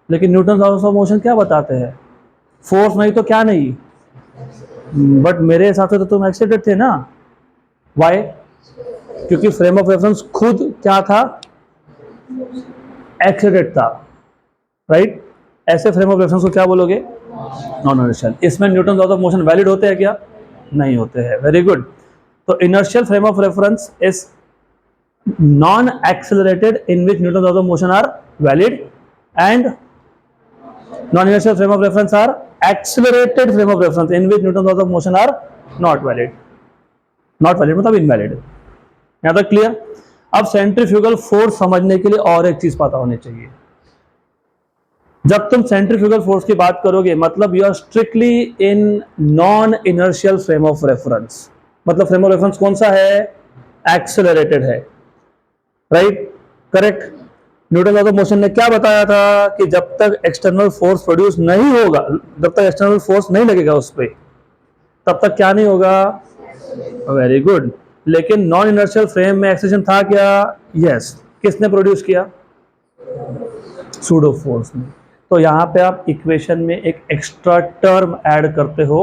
लेकिन न्यूटन लॉज ऑफ मोशन क्या बताते हैं? फोर्स नहीं तो क्या नहीं, बट मेरे हिसाब से तो तुम एक्साइटेड थे ना। वाई? क्योंकि फ्रेम ऑफ रेफरेंस खुद क्या था? एक्साइटेड था, राइट। ऐसे फ्रेम ऑफ रेफरेंस को क्या बोलोगे? Non inertial. इसमें Newton laws of motion valid होते हैं क्या? नहीं होते हैं। Very good. तो inertial frame of reference is non accelerated in which Newton laws of motion are valid and non inertial frame of reference are accelerated frame of reference in which Newton laws of motion are not valid. Not valid मतलब इनवैलिड। यहां तक क्लियर? अब सेंट्रीफ्यूगल फोर्स समझने के लिए और एक चीज पता होनी चाहिए। जब तुम सेंट्रीफ्यूगल फोर्स की बात करोगे मतलब you are strictly in non inertial frame of reference. मतलब फ्रेम ऑफ रेफरेंस कौन सा है? एक्सेलरेटेड है, right, correct. Newton law of motion ने क्या बताया था कि जब तक एक्सटर्नल फोर्स प्रोड्यूस नहीं होगा, जब तक एक्सटर्नल फोर्स नहीं लगेगा उस पर, तब तक क्या नहीं होगा? Very good. लेकिन नॉन इनर्शियल फ्रेम में एक्सेलरेशन था क्या? यस। किसने प्रोड्यूस किया? सूडो फोर्स ने। तो यहां पे आप इक्वेशन में एक एक्स्ट्रा टर्म ऐड करते हो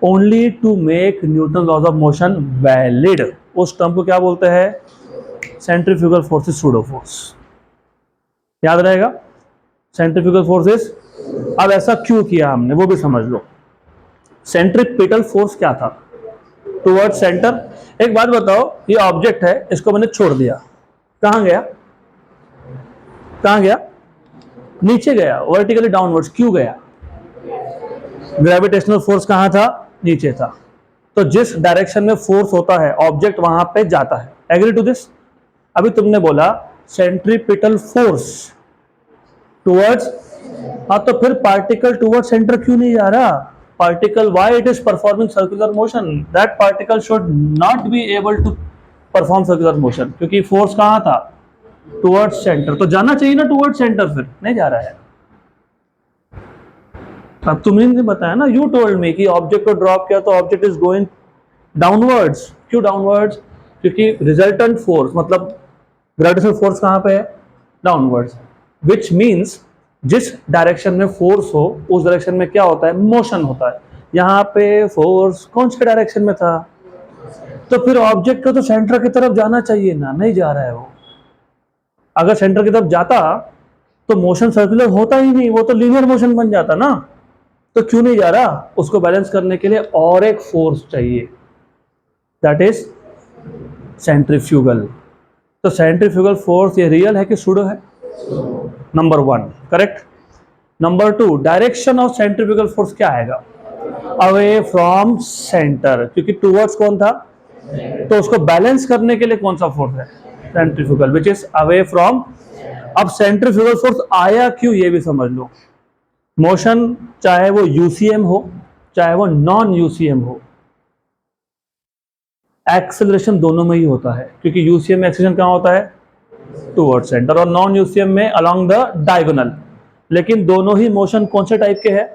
only to make Newton laws of motion valid. उस टर्म को क्या बोलते हैं? Centrifugal force is pseudo force. याद रहेगा, सेंट्रीफ्यूगल फोर्स इज अब ऐसा क्यों किया हमने वो भी समझ लो। सेंट्रीपिटल फोर्स क्या था? Toward centre. एक बात बताओ, ये ऑब्जेक्ट है, इसको मैंने छोड़ दिया, कहां गया? कहां गया? नीचे गया, वर्टिकली डाउनवर्ड्स। क्यों गया? ग्रेविटेशनल फोर्स कहां था? नीचे था। तो जिस डायरेक्शन में फोर्स होता है ऑब्जेक्ट वहां पे जाता है। Agree to this? अभी तुमने बोला सेंट्रीपिटल फोर्स टुवर्ड्स, हाँ तो फिर पार्टिकल टुवर्ड सेंटर क्यों नहीं जा रहा? Particle, why it is performing circular motion? That particle should not be able to perform circular motion, क्योंकि फोर्स कहां था? Toward centre. तो जाना चाहिए ना टुवर्ड सेंटर, फिर नहीं जा रहा है। अब तुमने बताया ना, यू टोल्ड मी कि ऑब्जेक्ट को ड्रॉप किया तो ऑब्जेक्ट इज गोइंग डाउनवर्ड्स। क्यों डाउनवर्ड्स? क्योंकि रिजल्टेंट फोर्स मतलब ग्रेविटेशनल फोर्स कहां पे है? डाउनवर्ड्स। विच मीन्स जिस डायरेक्शन में फोर्स हो उस डायरेक्शन में क्या होता है? मोशन होता है। यहां पे फोर्स कौन से डायरेक्शन में था? तो फिर ऑब्जेक्ट को तो सेंटर की तरफ जाना चाहिए ना, नहीं जा रहा है वो। अगर सेंटर की तरफ जाता तो मोशन सर्कुलर होता ही नहीं, वो तो लीनियर मोशन बन जाता ना। तो क्यों नहीं जा रहा? उसको बैलेंस करने के लिए और एक फोर्स चाहिए, दैट इज सेंट्रीफ्यूगल। तो सेंट्रीफ्यूगल फोर्स ये रियल है कि सूडो है? Number 1 correct. Number 2, direction of centrifugal force क्या आएगा? अवे फ्रॉम सेंटर, क्योंकि टूवर्ड्स कौन था? तो उसको बैलेंस करने के लिए कौन सा फोर्स है? Centrifugal, which is away from. अब सेंट्रीफ्यूगल फोर्स आया क्यों ये भी समझ लो। मोशन चाहे वो यूसीएम हो चाहे वो नॉन यूसीएम हो, एक्सेलरेशन दोनों में ही होता है, क्योंकि यूसीएम में एक्सेलरेशन कहां होता है? टुवर्ड सेंटर, और नॉन यूसीएम में अलोंग द डायगोनल। लेकिन दोनों ही मोशन कौन से टाइप के हैं?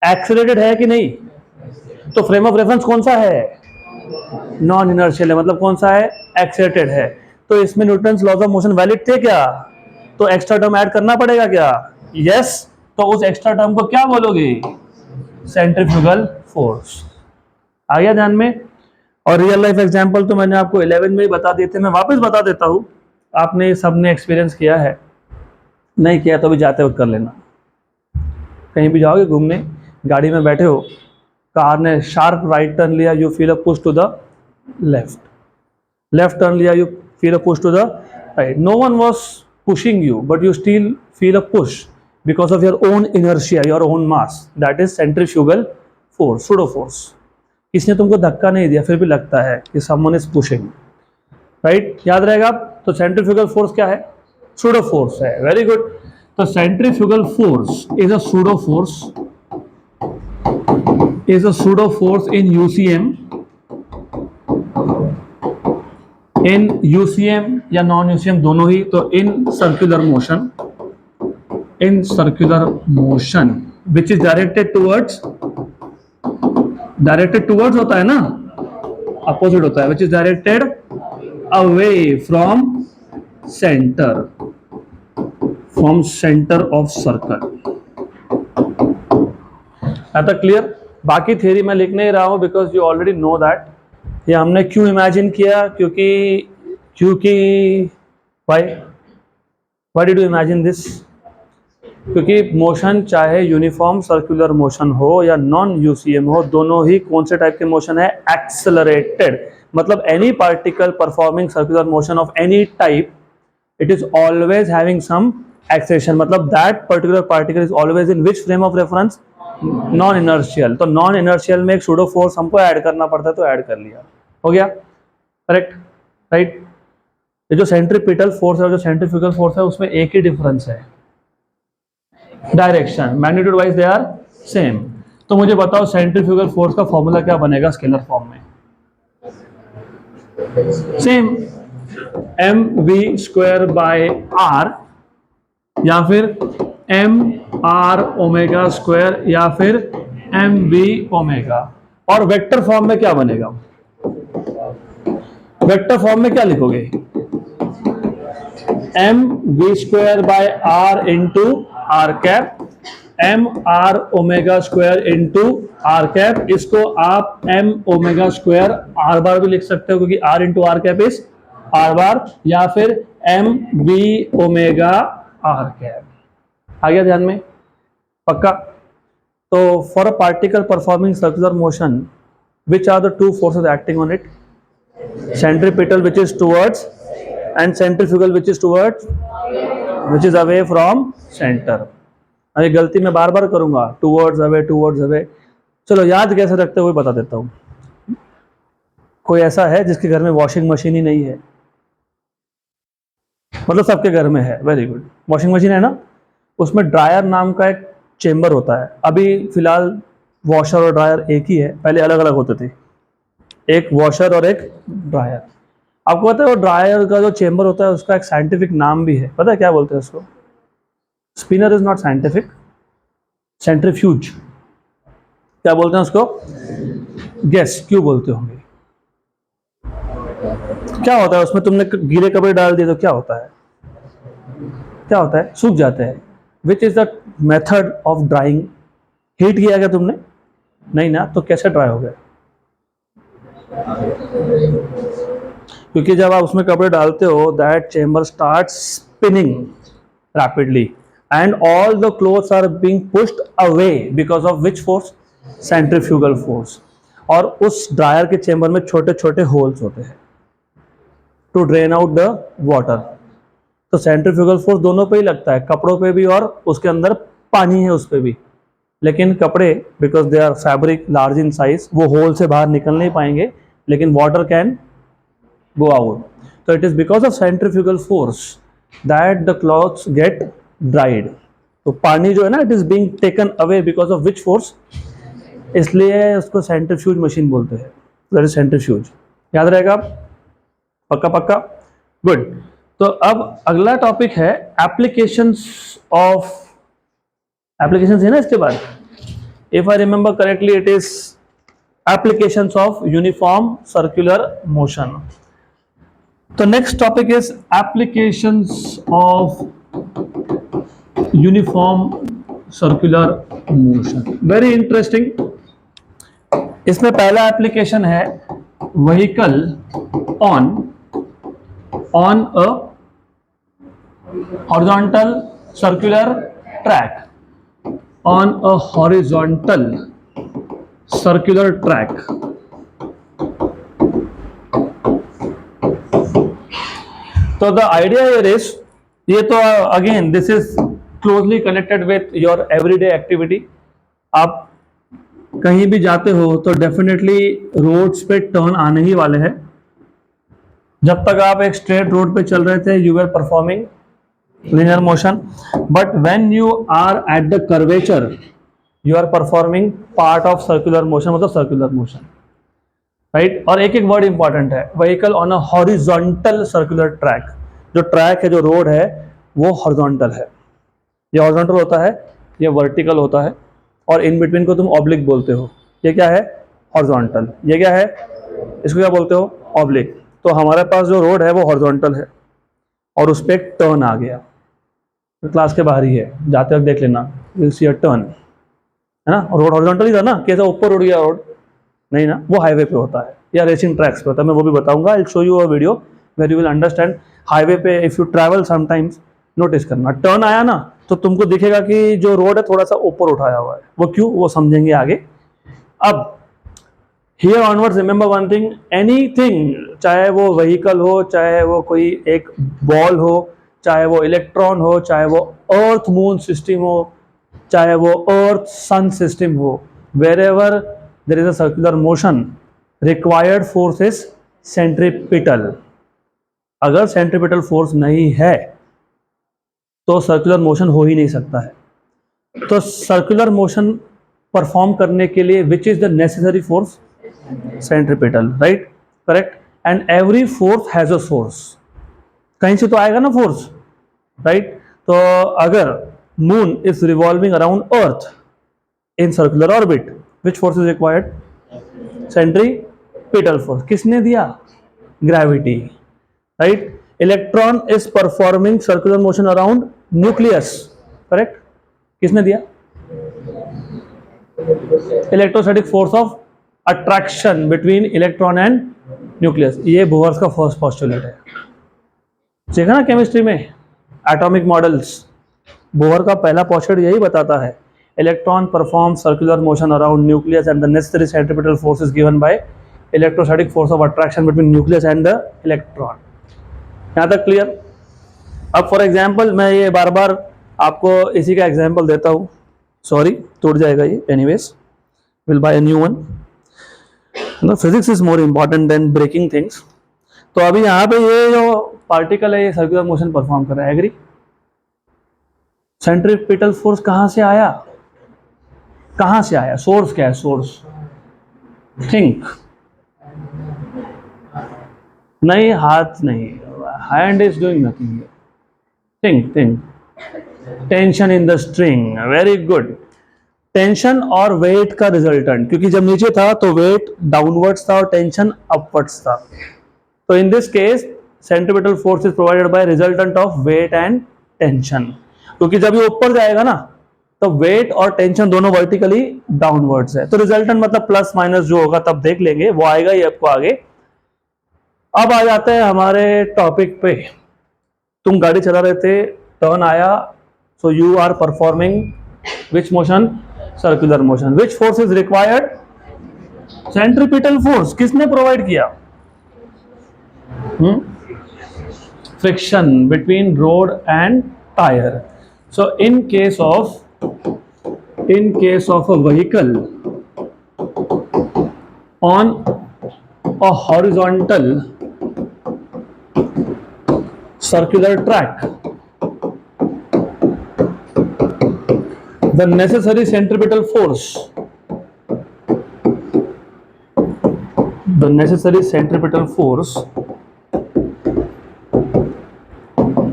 एक्सेलरेटेड है कि नहीं? तो फ्रेम ऑफ रेफरेंस कौन सा है? नॉन इनर्शियल है, मतलब कौन सा है? एक्सेलरेटेड है। तो इसमें Newton's laws of motion valid थे क्या? तो एक्स्ट्रा टर्म ऐड करना पड़ेगा क्या? यस। तो उस एक्स्ट्रा टर्म को क्या बोलोगे? Centrifugal force. आ गया ध्यान में? और रियल लाइफ एग्जांपल तो मैंने आपको 11 में ही बता दिए थे, मैं वापस बता देता हूं। आपने सबने एक्सपीरियंस किया है, नहीं किया तो भी जाते वक्त कर लेना। कहीं भी जाओगे घूमने, गाड़ी में बैठे हो, कार ने शार्प राइट टर्न लिया, you feel a push to the left. Left turn लिया, you feel a push to the right. No one was pushing you but you still feel a push because of your own inertia, your own mass, that is centrifugal force, pseudo force। किसने तुमको धक्का नहीं दिया फिर भी लगता है कि someone is pushing, right? याद रहेगा। तो centrifugal force क्या है? pseudo force है। very good। तो centrifugal force is a pseudo force, is a pseudo force in UCM, in UCM या non UCM दोनों ही। तो in circular motion, in circular motion which is directed towards होता है ना, अपोजिट होता है, which is directed away from center, from center of circle। आता क्लियर? बाकी थ्योरी मैं लिख नहीं रहा हूं because you already know that. ये हमने क्यों इमेजिन किया? क्योंकि why did you imagine this? क्योंकि मोशन चाहे यूनिफॉर्म सर्कुलर मोशन हो या नॉन यूसीएम हो, दोनों ही कौन से टाइप के मोशन है? एक्सेलरेटेड। मतलब any particle performing circular motion of any type, it is always having some acceleration. मतलब that particular particle is always in which frame of reference? Non inertial. तो नॉन इनर्शियल में एक सूडो फोर्स हमको ऐड करना पड़ता है, तो ऐड कर लिया। हो गया? Correct, right. ये जो सेंट्रीपिटल फोर्स है और जो सेंट्रीफ्यूगल फोर्स है उसमें एक ही डिफरेंस है, direction. Magnitude wise they are same. तो मुझे बताओ सेंट्रीफ्यूगल फोर्स का फॉर्मूला क्या बनेगा स्केलर फॉर्म में? Same, M we square by R, या फिर एम आर ओमेगा स्क्वायर, या फिर एम वी ओमेगा। और वेक्टर फॉर्म में क्या बनेगा? वेक्टर फॉर्म में क्या लिखोगे? M we square by R into are cap, M R omega square into are cap. इसको आप M omega square are bar भी लिख सकते हो क्योंकि R into are cap is R bar, या फिर M V omega R cap. आ गया ध्यान में? पक्का? तो for a particle performing circular motion, which are the two forces acting on it? Centripetal, which is towards, and centrifugal, which is towards, which is away from center. अरे गलती मैं बार बार करूंगा, टूवर्ड्स अवे टूवर्ड्स अवे। चलो याद कैसे रखते हुए बता देता हूं। कोई ऐसा है जिसके घर में वॉशिंग मशीन ही नहीं है? मतलब सबके घर में है, वेरी गुड। वॉशिंग मशीन है ना, उसमें ड्रायर नाम का एक चेम्बर होता है। अभी फिलहाल वॉशर और ड्रायर एक ही है, पहले अलग अलग होते थे, एक वॉशर और एक ड्रायर। आपको पता है वो ड्रायर का जो चेम्बर होता है उसका एक साइंटिफिक नाम भी है, पता है क्या बोलते हैं उसको? Spinner is not scientific, centrifuge. क्या बोलते हैं उसको? गेस क्यों बोलते होंगे? क्या होता है उसमें? तुमने गीले कपड़े डाल दिए तो क्या होता है? क्या होता है? सूख जाते हैं। Which is the method of drawing? Heat किया क्या तुमने? नहीं ना, तो कैसे ड्राई हो गए? क्योंकि जब आप उसमें कपड़े डालते हो, that chamber start spinning rapidly and all the clothes are being pushed away because of which force? Centrifugal force. और उस ड्रायर के चेम्बर में छोटे छोटे होल्स होते हैं to drain out the water. तो सेंट्रीफ्यूगल फोर्स दोनों पे ही लगता है, कपड़ों पे भी और उसके अंदर पानी है उस पे भी। लेकिन कपड़े because they are fabric large in size, वो होल से बाहर निकल नहीं पाएंगे, लेकिन वाटर कैन गो आउट। तो it is because of centrifugal force that the clothes get dried. तो पानी जो है ना, it is being taken away because of which force? इसलिए उसको सेंट्रीफ्यूज मशीन बोलते हैं। That is centrifuge. याद रहेगा? पक्का पक्का, गुड। तो अब अगला टॉपिक है एप्लीकेशंस ऑफ, एप्लीकेशंस है ना इसके बाद, if I remember correctly it is applications of uniform circular motion. तो next topic is applications of uniform circular motion. Very interesting. इसमें पहला एप्लीकेशन है vehicle on a horizontal circular track, on a horizontal circular track. So the idea here is, ये तो again this is closely connected with your everyday activity. आप कहीं भी जाते हो तो डेफिनेटली रोड्स पे टर्न आने ही वाले हैं। जब तक आप एक स्ट्रेट रोड पे चल रहे थे, you were performing linear motion, but when you are at the curvature you are performing part of circular motion, मतलब circular motion, right? और एक एक वर्ड इंपॉर्टेंट है, vehicle on a horizontal circular track. जो ट्रैक है, जो रोड है, वो हॉरिजॉन्टल है। ये हॉरिजॉन्टल होता है, ये वर्टिकल होता है, और इन बिटवीन को तुम ऑब्लिक बोलते हो। ये क्या है? हॉरिजॉन्टल। ये क्या है? इसको क्या बोलते हो? ऑब्लिक। तो हमारे पास जो रोड है वो हॉरिजॉन्टल है और उस पर एक टर्न आ गया। क्लास के बाहर ही है, जाते वक्त देख लेना, विल सी अ टर्न, है ना? रोड हॉरिजॉन्टल ही था ना, कैसे ऊपर उड़ गया रोड? नहीं ना, वो हाईवे पे होता है या रेसिंग ट्रैक्स पे होता है। मैं वो भी बताऊंगा, I will show you a video where you will understand. Highway पे if you travel sometimes, notice करना, टर्न आया ना तो तुमको दिखेगा कि जो रोड है थोड़ा सा ऊपर उठाया हुआ है। वो क्यों, वो समझेंगे आगे। अब here onwards remember one thing, anything, चाहे वो व्हीकल हो, चाहे वो कोई एक बॉल हो, चाहे वो इलेक्ट्रॉन हो, चाहे वो अर्थ मून सिस्टम हो, चाहे वो अर्थ सन सिस्टम हो, wherever there is a circular motion, required force is centripetal. अगर सेंट्रीपिटल फोर्स नहीं है तो सर्कुलर मोशन हो ही नहीं सकता है। तो सर्कुलर मोशन परफॉर्म करने के लिए which is the necessary force? Centripetal, right? Correct. And every force has a source, कहीं से तो आएगा ना फोर्स, राइट? तो अगर moon is revolving around earth in circular orbit, which force is required? Centripetal force. किसने दिया? Gravity, right? Electron is performing circular motion around nucleus, correct? किसने दिया? Electrostatic force of attraction between electron and nucleus. ये बोहर्स का फर्स्ट पोस्टुलेट है, देखा ना केमिस्ट्री में, एटॉमिक मॉडल्स, बोहर का पहला पोस्टुलेट यही बताता है, electron perform circular motion around nucleus and the necessary centripetal force is given by electrostatic force of attraction between nucleus and the electron. यहाँ तक क्लियर? अब फॉर एग्जाम्पल मैं ये बार बार आपको इसी का एग्जाम्पल देता हूँ, सॉरी टूट जाएगा ये, anyways will buy a new one. Physics is more important than breaking things. तो अभी यहाँ पे ये जो पार्टिकल है ये सर्कुलर मोशन परफॉर्म कर रहा है, एग्री? सेंट्रीपिटल फोर्स कहाँ से आया, कहाँ से आया, सोर्स क्या है, सोर्स थिंक, नहीं हाथ नहीं, hand is doing nothing, think think, tension in the string, very good. Tension और वेट का रिजल्टेंट, क्योंकि जब नीचे था तो वेट डाउनवर्ड्स था और टेंशन अपवर्ड्स था। तो in this case centripetal force is provided by resultant of weight and tension, क्योंकि जब ये ऊपर जाएगा ना तो वेट और टेंशन दोनों वर्टिकली डाउनवर्ड्स है, तो रिजल्टेंट मतलब प्लस माइनस जो होगा तब देख लेंगे, वो आएगा ही आपको आगे। अब आ जाते हैं हमारे टॉपिक पे। तुम गाड़ी चला रहे थे, टर्न आया, so you are performing which motion, circular motion. Which force is required, centripetal force. किसने प्रोवाइड किया? Friction between road and tyre. So in case of a vehicle on a horizontal circular track, the necessary centripetal force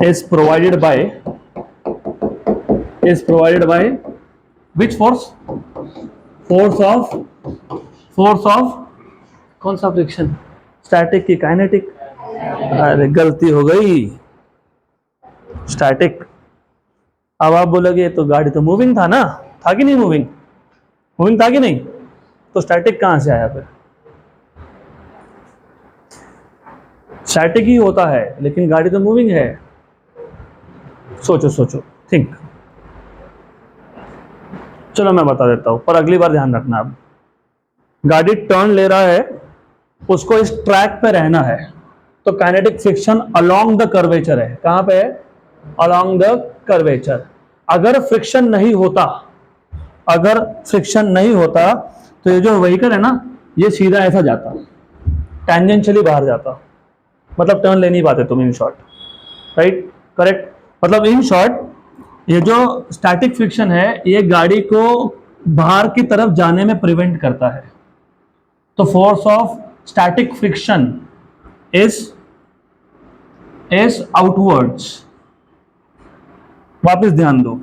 is provided by which force? force of कौन सा फ्रिक्शन, स्टैटिक की काइनेटिक? अरे गलती हो गई, स्टैटिक। अब आप बोलोगे तो गाड़ी तो मूविंग था ना, था कि नहीं मूविंग, मूविंग था कि नहीं, तो स्टैटिक कहां से आया फिर? स्टैटिक ही होता है लेकिन गाड़ी तो मूविंग है। सोचो सोचो, थिंक। चलो मैं बता देता हूं पर अगली बार ध्यान रखना। अब गाड़ी टर्न ले रहा है, उसको इस ट्रैक पे रहना है, तो kinetic friction along the curvature है। कहां पे है? Along the curvature. अगर फ्रिक्शन नहीं होता तो ये जो व्हीकल है ना ये सीधा ऐसा जाता, टेंजेंशियली बाहर जाता, मतलब टर्न ले नहीं पाते तुम, इन शॉर्ट। Right, correct. मतलब इन शॉर्ट ये जो स्टैटिक फ्रिक्शन है ये गाड़ी को बाहर की तरफ जाने में प्रिवेंट करता है। तो force of static friction is outwards. वापस ध्यान दो,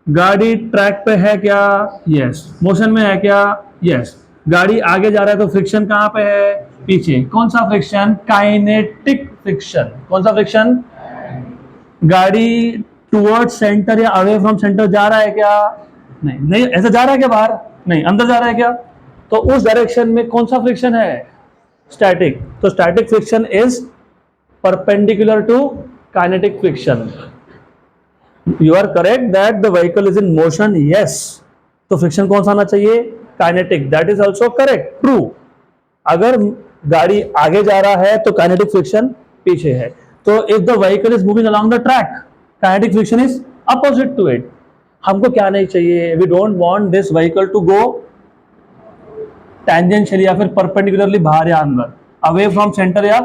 गाड़ी ट्रैक पे है क्या? यस। मोशन में है क्या? यस। गाड़ी आगे जा रहा है तो फ्रिक्शन कहां पे है? पीछे। कौन सा फ्रिक्शन? Kinetic friction. कौन सा फ्रिक्शन? गाड़ी टुवर्ड्स सेंटर या अवे फ्रॉम सेंटर जा रहा है क्या? नहीं। नहीं ऐसा जा रहा है क्या बाहर? नहीं। अंदर जा रहा है क्या? तो उस डायरेक्शन में कौन सा फ्रिक्शन है? स्टैटिक। तो static friction is perpendicular to kinetic friction. You are correct that the vehicle is in motion, yes. तो फ्रिक्शन कौन सा आना चाहिए? Kinetic. That is also correct, true. अगर गाड़ी आगे जा रहा है तो काइनेटिक फ्रिक्शन पीछे है। तो if the vehicle is moving along the track, kinetic friction is opposite to it. हमको क्या नहीं चाहिए? We don't want this vehicle to go tangentially या फिर परपेंडिकुलरली बाहर या अंदर, अवे फ्रॉम सेंटर या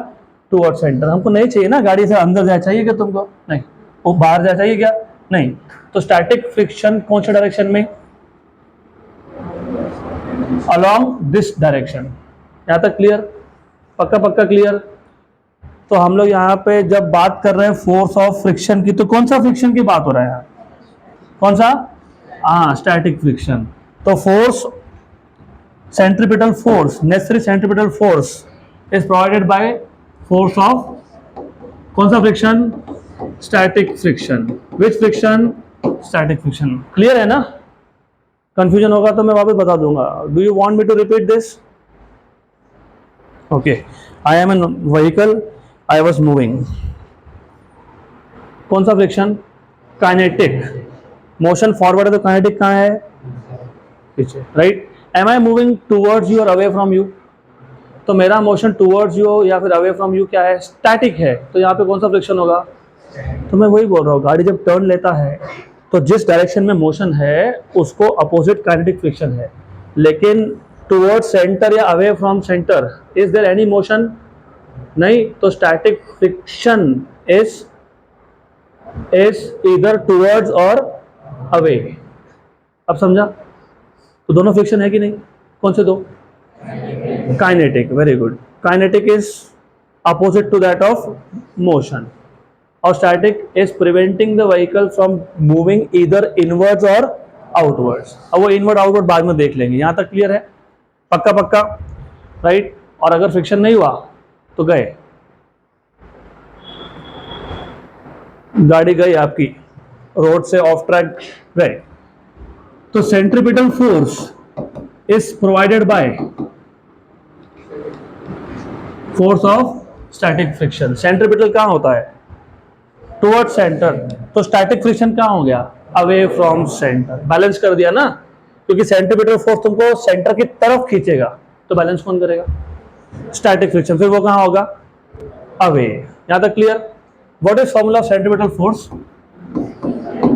टुवर्ड सेंटर। हमको नहीं चाहिए ना गाड़ी से अंदर जाए, चाहिए क्या तुमको? नहीं। वो बाहर जाए, चाहिए क्या? नहीं। तो स्टैटिक फ्रिक्शन कौन से डायरेक्शन में? Along this direction. यहां तक क्लियर? पक्का पक्का क्लियर? तो हम लोग यहाँ पे जब बात कर रहे हैं फोर्स ऑफ फ्रिक्शन की, तो कौन सा फ्रिक्शन की बात हो रहा है? कौन सा? हाँ, स्टैटिक फ्रिक्शन। तो force, centripetal force, necessary centripetal force is provided by force of कौन सा friction? Static friction. Which friction? Static friction. Clear है ना? कंफ्यूजन होगा तो मैं वापस बता दूंगा। Do you want me to repeat this? Okay, I am an vehicle, I was moving. कौन सा फ्रिक्शन? काइनेटिक। मोशन फॉरवर्ड है तो काइनेटिक कहाँ है, पीछे, right. Am I moving towards you और अवे फ्रॉम यू, तो मेरा मोशन टूवर्ड्स यू या फिर अवे फ्रॉम यू क्या है, स्टैटिक है, तो यहाँ पे कौन सा फ्रिक्शन होगा। तो मैं वही बोल रहा हूँ, गाड़ी जब टर्न लेता है तो जिस डायरेक्शन में मोशन है उसको अपोजिट काइनेटिक फ्रिक्शन है, लेकिन टुवर्ड्स सेंटर या away from centre is there any motion, नहीं, तो स्टैटिक फ्रिक्शन इज इधर टुवर्ड्स और अवे। अब समझा, तो दोनों फ्रिक्शन है कि नहीं, कौन से दो, kinetic, very good, kinetic is opposite to that of motion, और static is preventing the vehicle from moving इधर इनवर्ड्स और आउटवर्ड्स। अब वो इनवर्ड आउटवर्ड बाद में देख लेंगे, यहां तक क्लियर है, पक्का पक्का, राइट। और अगर फ्रिक्शन नहीं हुआ तो गए, गाड़ी गई आपकी, रोड से ऑफ ट्रैक गए। तो centripetal force is provided by force of static friction. Centripetal कहां होता है, टुवर्ड सेंटर, तो स्टैटिक फ्रिक्शन कहां हो गया, अवे फ्रॉम सेंटर। बैलेंस कर दिया ना, क्योंकि सेंट्रीपिटल फोर्स तुमको सेंटर की तरफ खींचेगा, तो बैलेंस कौन करेगा, स्टैटिक फ्रिक्शन, फिर वो कहां होगा, अवे। यहां तक clear. What is formula of centripetal force,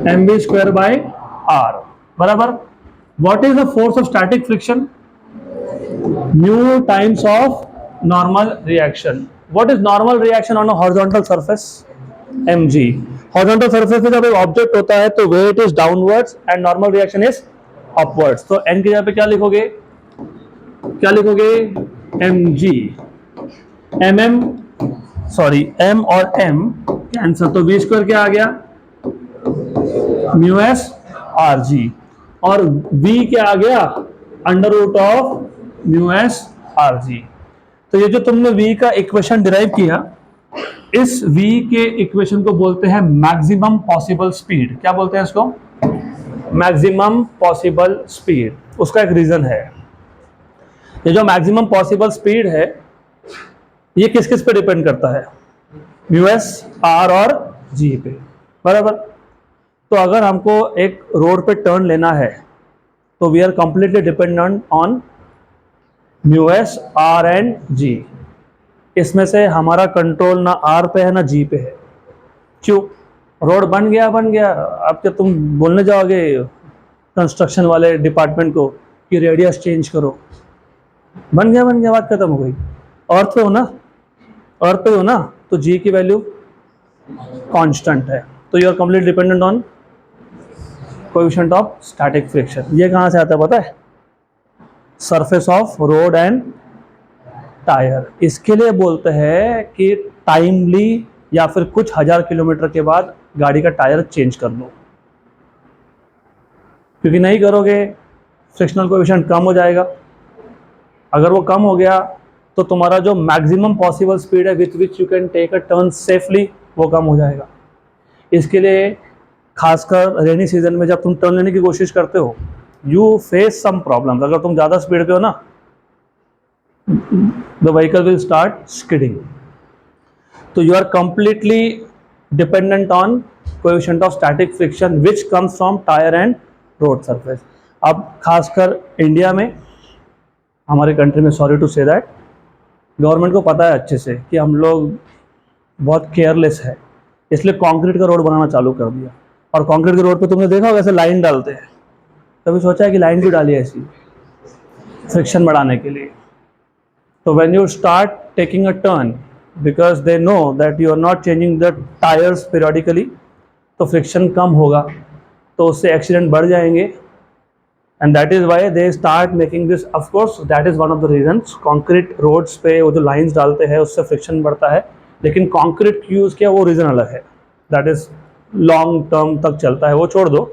mv square by r बराबर। What is the force of static friction, mu times of normal reaction. What is normal reaction on a horizontal surface, mg। Horizontal surface पे जब एक ऑब्जेक्ट होता है तो weight is downwards and normal reaction is upwards, तो n की जगह पे क्या लिखोगे, क्या लिखोगे, mg, mm, सॉरी m और m कैंसल, तो v स्क्वायर क्या आ गया, म्यू एस आर जी, और v क्या आ गया, under root of mu S R G. तो ये जो तुमने v का इक्वेशन डिराइव किया, इस v के इक्वेशन को बोलते हैं मैक्सिमम पॉसिबल स्पीड। क्या बोलते हैं इसको, मैक्सिमम पॉसिबल स्पीड। उसका एक रीजन है, ये जो मैक्सिमम पॉसिबल स्पीड है ये किस किस पे डिपेंड करता है, म्यू एस आर और जी पे, बराबर। तो अगर हमको एक रोड पे टर्न लेना है तो we are completely dependent on mu S R and G. इसमें से हमारा कंट्रोल ना आर पे है ना जी पे है। क्यों, रोड बन गया, अब क्या तुम बोलने जाओगे कंस्ट्रक्शन वाले डिपार्टमेंट को कि रेडियस चेंज करो, बन गया, बात खत्म हो गई। अर्थ पे हो ना, अर्थ पे हो ना, तो जी की वैल्यू कांस्टेंट है, तो you are complete dependent on coefficient of static friction. ये कहां से आता है पता है, surface of road and tyre. इसके लिए बोलते हैं कि टाइमली या फिर कुछ हजार किलोमीटर के बाद गाड़ी का टायर चेंज कर लो, क्योंकि नहीं करोगे फ्रिक्शनल कोएफिशिएंट कम हो जाएगा। अगर वो कम हो गया तो तुम्हारा जो मैक्सिमम पॉसिबल स्पीड है with which you can take a turn safely, वो कम हो जाएगा। इसके लिए खासकर रेनी सीजन में जब तुम टर्न लेने की कोशिश करते हो, यू फेस सम प्रॉब्लम। अगर तुम ज़्यादा स्पीड पे हो ना, the vehicle will start skidding. So you are completely dependent on coefficient of static friction which comes from tire and road surface. अब खासकर इंडिया में, हमारे कंट्री में, sorry to say that, government को पता है अच्छे से कि हम लोग बहुत केयरलेस है, इसलिए कंक्रीट का रोड बनाना चालू कर दिया। और कंक्रीट के रोड पे तुमने देखा होगा ऐसे लाइन डालते हैं, कभी सोचा है कि लाइन क्यों डाली है ऐसी, फ्रिक्शन बढ़ाने के लिए। So when you start taking a turn, because they know that you are not changing the tires periodically, तो फ्रिक्शन कम होगा, तो उससे एक्सीडेंट बढ़ जाएंगे। and that is why they start making this, of course that is one of the reasons। Concrete roads पे वो जो लाइंस डालते हैं उससे फ्रिक्शन बढ़ता है, लेकिन कंक्रीट यूज़ किया वो रीज़न अलग है, दैट इज लॉन्ग टर्म तक चलता है, वो छोड़ दो,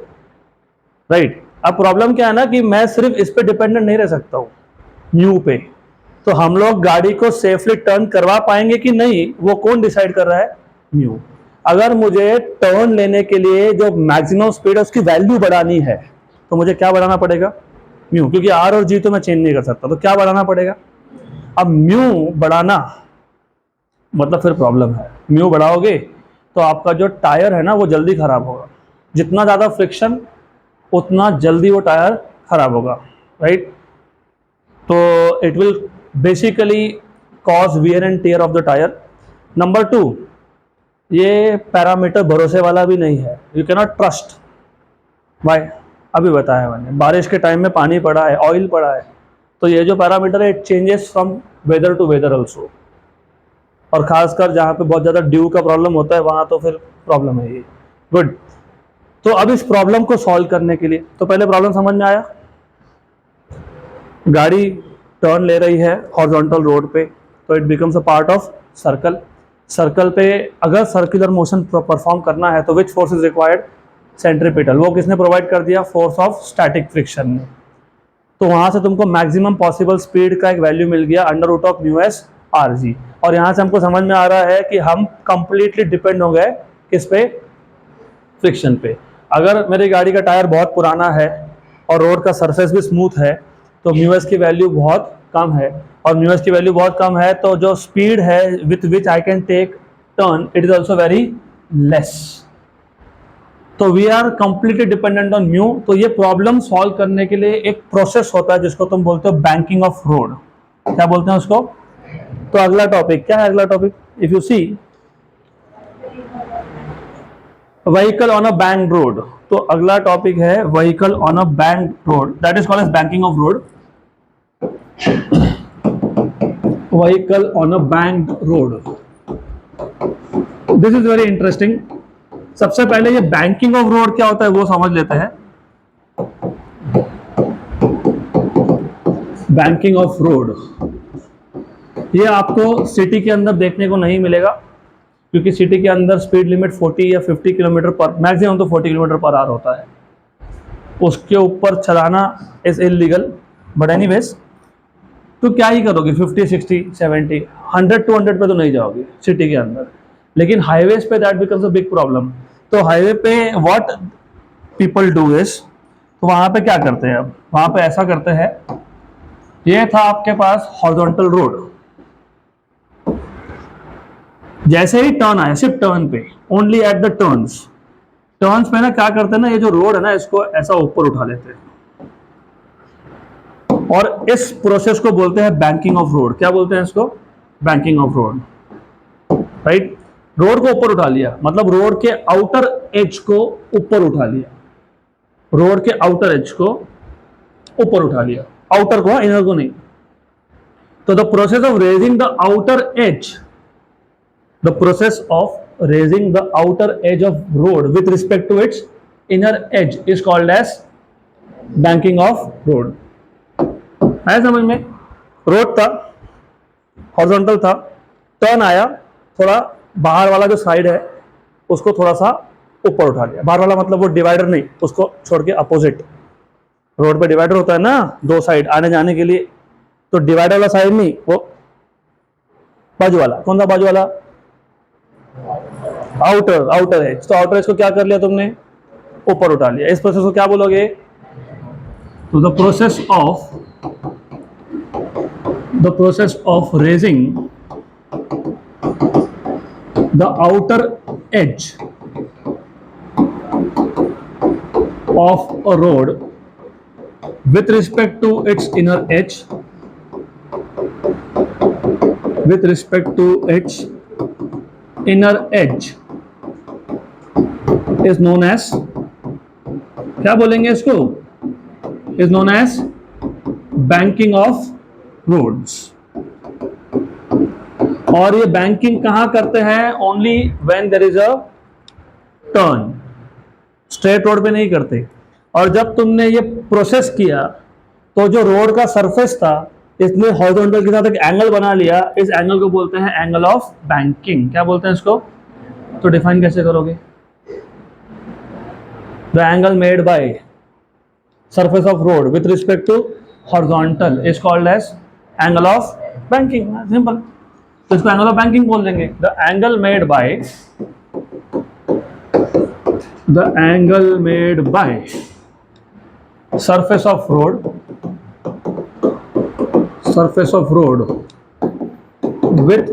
राइट। अब प्रॉब्लम क्या है ना कि मैं सिर्फ इस पे डिपेंडेंट नहीं रह सकता हूँ, म्यू पे। तो हम लोग गाड़ी को सेफली टर्न करवा पाएंगे कि नहीं, वो कौन डिसाइड कर रहा है, म्यू। अगर मुझे टर्न लेने के लिए जो मैक्सिमम स्पीड है उसकी वैल्यू बढ़ानी है तो मुझे क्या बढ़ाना पड़ेगा, म्यू, क्योंकि आर और जी तो मैं चेंज नहीं कर सकता, तो क्या बढ़ाना पड़ेगा। अब म्यू बढ़ाना मतलब फिर प्रॉब्लम है, म्यू बढ़ाओगे तो आपका जो टायर है ना वो जल्दी खराब होगा। जितना ज़्यादा फ्रिक्शन उतना जल्दी वो टायर खराब होगा, राइट। तो it will basically cause wear and tear of the tyre. Number 2, ये पैरामीटर भरोसे वाला भी नहीं है, यू कैनॉट ट्रस्ट। भाई अभी बताया मैंने, बारिश के टाइम में पानी पड़ा है, ऑयल पड़ा है, तो ये जो पैरामीटर है it changes from weather to weather also, और खासकर जहाँ पे बहुत ज़्यादा ड्यू का प्रॉब्लम होता है वहाँ तो फिर प्रॉब्लम है ये। गुड। तो अब इस प्रॉब्लम को सॉल्व करने के लिए, तो पहले प्रॉब्लम समझ में आया, गाड़ी टर्न ले रही है हॉरिजॉन्टल रोड पे, तो it becomes a part of circle. Circle पे अगर सर्कुलर मोशन परफॉर्म करना है तो विच फोर्स इज रिक्वायर्ड? सेंट्रीपिटल। वो किसने प्रोवाइड कर दिया? फोर्स ऑफ स्टैटिक फ्रिक्शन ने। तो वहां से तुमको मैक्सिमम पॉसिबल स्पीड का एक वैल्यू मिल गया under root of mu S R जी, और यहाँ से हमको समझ में आ रहा है कि हम कंप्लीटली डिपेंड हो गए किस पे? फ्रिक्शन पे। अगर मेरी गाड़ी का टायर बहुत पुराना है और रोड का सरफेस भी स्मूथ है तो म्यू एस की वैल्यू बहुत कम है, और म्यू एस की वैल्यू बहुत कम है तो जो स्पीड है with which I can take turn it is also very less. तो we are completely dependent on mu. तो ये प्रॉब्लम सॉल्व करने के लिए एक प्रोसेस होता है जिसको तुम बोलते हो बैंकिंग ऑफ रोड। क्या बोलते हैं उसको? तो अगला टॉपिक क्या है? अगला topic, if you see vehicle on a banked road, तो अगला टॉपिक है vehicle on a banked road, that is called as banking of road. Vehicle on a banked road, this is very interesting. सबसे पहले ये बैंकिंग ऑफ रोड क्या होता है वो समझ लेते हैं। बैंकिंग ऑफ रोड ये आपको सिटी के अंदर देखने को नहीं मिलेगा, क्योंकि सिटी के अंदर स्पीड लिमिट 40 या 50 किलोमीटर पर, मैक्सिमम तो 40 किलोमीटर पर आवर होता है, उसके ऊपर चलाना इज इलीगल। बट एनीवेज, तो क्या ही करोगे 50, 60, 70, 100, 200 पे तो नहीं जाओगे सिटी के अंदर, लेकिन हाईवेज पे that becomes a big problem. तो हाईवे पे व्हाट पीपल डू इज, तो वहां पे क्या करते हैं? अब वहां पे ऐसा करते हैं, ये था आपके पास हॉरिजॉन्टल रोड, जैसे ही टर्न आया, सिर्फ टर्न पे, only at the turns, turns पे ना क्या करते हैं ना, ये जो रोड है ना इसको ऐसा ऊपर उठा लेते हैं, और इस प्रोसेस को बोलते हैं बैंकिंग ऑफ रोड। क्या बोलते हैं इसको? Banking of road, right. Road को ऊपर उठा लिया मतलब रोड के आउटर एज को ऊपर उठा लिया, रोड के आउटर एज को ऊपर उठा लिया, आउटर को, इनर को नहीं। तो the process of raising the outer as, the process of raising the outer edge of road with respect to its inner edge is called as banking of road। है समझ में? रोड था, हॉरिजॉन्टल था, टर्न आया, थोड़ा बाहर वाला जो साइड है उसको थोड़ा सा ऊपर उठा लिया। बाहर वाला मतलब वो डिवाइडर नहीं, उसको छोड़ के अपोजिट। रोड पे डिवाइडर होता है ना, दो साइड आने जाने के लिए, तो डिवाइडर वाला साइड नहीं, वो बाजू वाला। कौन सा बाजू वाला? Outer, outer as. तो आउटर एज को क्या कर लिया तुमने? ऊपर उठा लिया। इस प्रोसेस को क्या बोलोगे? तो the process of raising the outer as of a road with respect to its inner edge, with respect to its inner edge is known as, क्या बोलेंगे इसको? is known as banking of roads। और ये बैंकिंग कहां करते हैं? Only when there is a turn, straight road पे नहीं करते। और जब तुमने ये प्रोसेस किया तो जो रोड का सरफेस था इसने हॉरिजॉन्टल के साथ एक एंगल बना लिया, इस एंगल को बोलते हैं एंगल ऑफ बैंकिंग। क्या बोलते हैं इसको? तो डिफाइन कैसे करोगे? The angle made by surface of road with respect to horizontal is called as angle of banking. Simple, तो इसको एंगल ऑफ बैंकिंग बोल देंगे। The angle made by surface of road with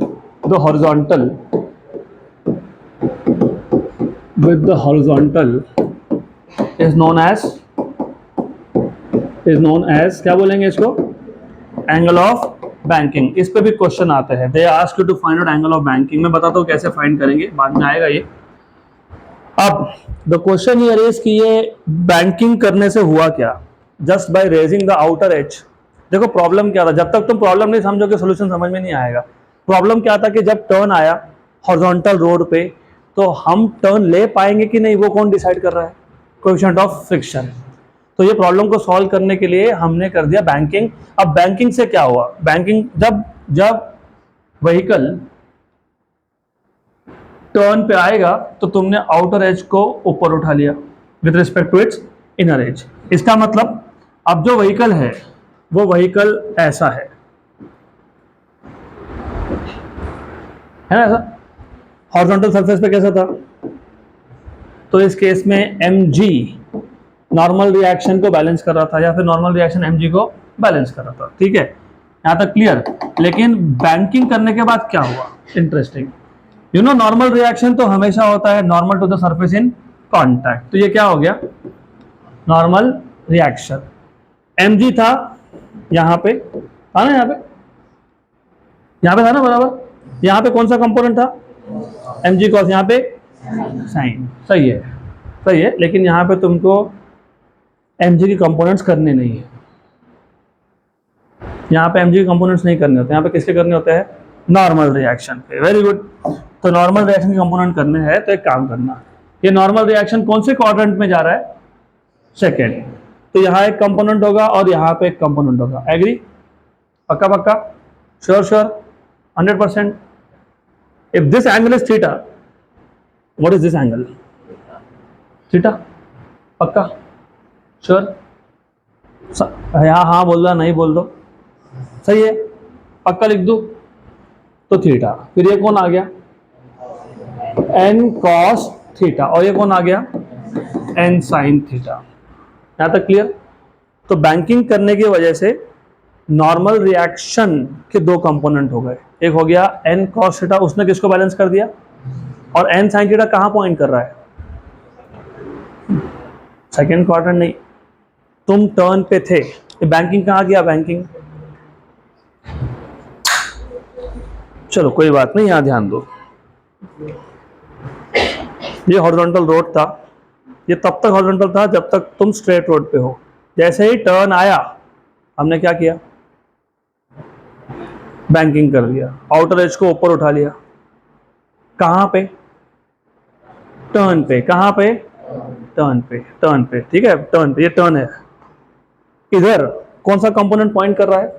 the horizontal is known as is known as, क्या बोलेंगे इसको, एंगल ऑफ बैंकिंग। इस पे भी क्वेश्चन आते हैं, they ask you to find out angle of banking. मैं बताता हूँ कैसे फाइंड करेंगे, बाद में आएगा ये। अब द क्वेश्चन हियर इज कि ये बैंकिंग करने से हुआ क्या, just by raising the outer as. देखो प्रॉब्लम क्या था, जब तक तुम प्रॉब्लम नहीं समझोगे सोल्यूशन समझ में नहीं आएगा। प्रॉब्लम क्या था कि जब टर्न आया हॉरिजॉन्टल रोड पे, तो हम टर्न ले पाएंगे कि नहीं वो कौन डिसाइड कर रहा है, कोएफिशिएंट ऑफ फ्रिक्शन। तो ये प्रॉब्लम को सॉल्व करने के लिए हमने कर दिया बैंकिंग। अब बैंकिंग से क्या हुआ, बैंकिंग जब जब व्हीकल टर्न पे आएगा तो तुमने आउटर एज को ऊपर उठा लिया with respect to its inner edge. इसका मतलब अब जो व्हीकल है वो व्हीकल ऐसा है ना, ऐसा हॉरिजॉन्टल सरफेस पे कैसा था। तो इस केस में mg नॉर्मल रिएक्शन को बैलेंस कर रहा था, या फिर नॉर्मल रिएक्शन mg को बैलेंस कर रहा था। ठीक है, यहां तक क्लियर। लेकिन बैंकिंग करने के बाद क्या हुआ, interesting. You know normal reaction तो हमेशा होता है normal to the surface in contact. तो ये क्या हो गया, नॉर्मल रिएक्शन। mg था यहां पे, था ना, यहां पे था ना बराबर। यहां पे कौन सा कंपोनेंट था, mg कॉस, यहां पे साइन। सही है, सही है। लेकिन यहां पे तुमको mg के कंपोनेंट्स करने नहीं है, यहाँ पे mg के कंपोनेंट्स नहीं करने होते, यहाँ पे किसके करने होते हैं, नॉर्मल रिएक्शन पे। Very good. तो नॉर्मल रिएक्शन के कंपोनेंट करने हैं, तो एक काम करना, ये नॉर्मल रिएक्शन कौन से क्वाड्रेंट में जा रहा है, सेकेंड। तो यहाँ एक कंपोनेंट होगा और यहाँ पे एक कंपोनेंट होगा। एग्री, पक्का पक्का, sure sure, 100%। If this angle is theta, what is this angle, theta, पक्का, श्योर। हाँ बोल दो, नहीं बोल दो, सही है, पक्का लिख दो। तो थीटा, फिर ये कौन आ गया, n cos थीटा, और ये कौन आ गया, n sin थीटा। यहां तक क्लियर। तो बैंकिंग करने की वजह से नॉर्मल रिएक्शन के दो कंपोनेंट हो गए, एक हो गया n cos थीटा, उसने किसको बैलेंस कर दिया, और n sin थीटा कहां पॉइंट कर रहा है, सेकेंड क्वाड्रेंट। नहीं, तुम टर्न पे थे, बैंकिंग कहां गया, बैंकिंग, चलो कोई बात नहीं, यहां ध्यान दो। ये हॉरिजॉन्टल रोड था, ये तब तक हॉरिजॉन्टल था जब तक तुम स्ट्रेट रोड पे हो। जैसे ही टर्न आया हमने क्या किया, बैंकिंग कर दिया, आउटर एज को ऊपर उठा लिया। कहां पे, टर्न पे। कहां पे, टर्न पे, टर्न पे, ठीक है, टर्न पे, ये टर्न है। इधर कौन सा कंपोनेंट पॉइंट कर रहा है,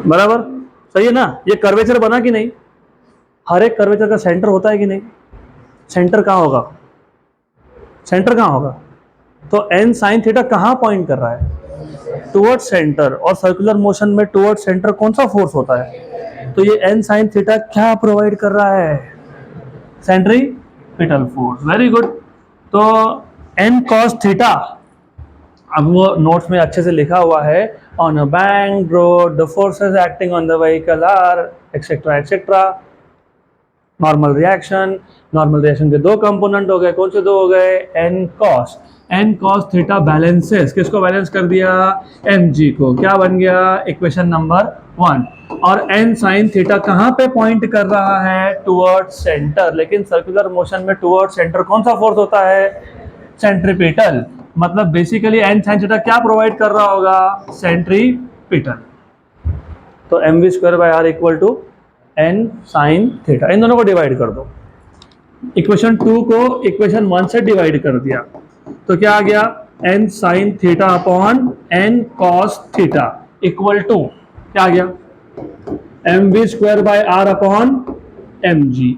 बराबर, सही है ना। ये कर्वेचर बना कि नहीं, हर एक कर्वेचर का सेंटर होता है कि नहीं, सेंटर कहाँ होगा, सेंटर कहाँ होगा। तो n sin थीटा कहाँ पॉइंट कर रहा है, टुवर्ड सेंटर। और सर्कुलर मोशन में टुवर्ड सेंटर कौन सा फोर्स होता है, तो ये n sin थीटा क्या प्रोवाइड कर रहा है, सेंट्रीपिटल फोर्स। Very good. तो n cos थीटा, अब वो नोट्स में अच्छे से लिखा हुआ है, on a bank road the forces acting on the vehicle are etcetera etcetera. Normal reaction, normal reaction के दो कंपोनेंट हो गए, कौन से दो हो गए, n cos थीटा बैलेंसेस, किसको बैलेंस कर दिया, mg को। क्या बन गया, इक्वेशन नंबर 1। और n sin थीटा कहाँ पे पॉइंट कर रहा है, टुवर्ड सेंटर। लेकिन सर्कुलर मोशन में टुवर्ड सेंटर कौन सा फोर्स होता है, सेंट्रीपिटल। मतलब बेसिकली n sin थीटा क्या प्रोवाइड कर रहा होगा, सेंट्रीपिटल। तो mv square by R equal to n sin theta. इन दोनों को डिवाइड कर दो, इक्वेशन 2 को इक्वेशन 1 से डिवाइड कर दिया, तो क्या आ गया, n sin theta upon n cos theta equal to क्या आ गया, mv square by are upon mg।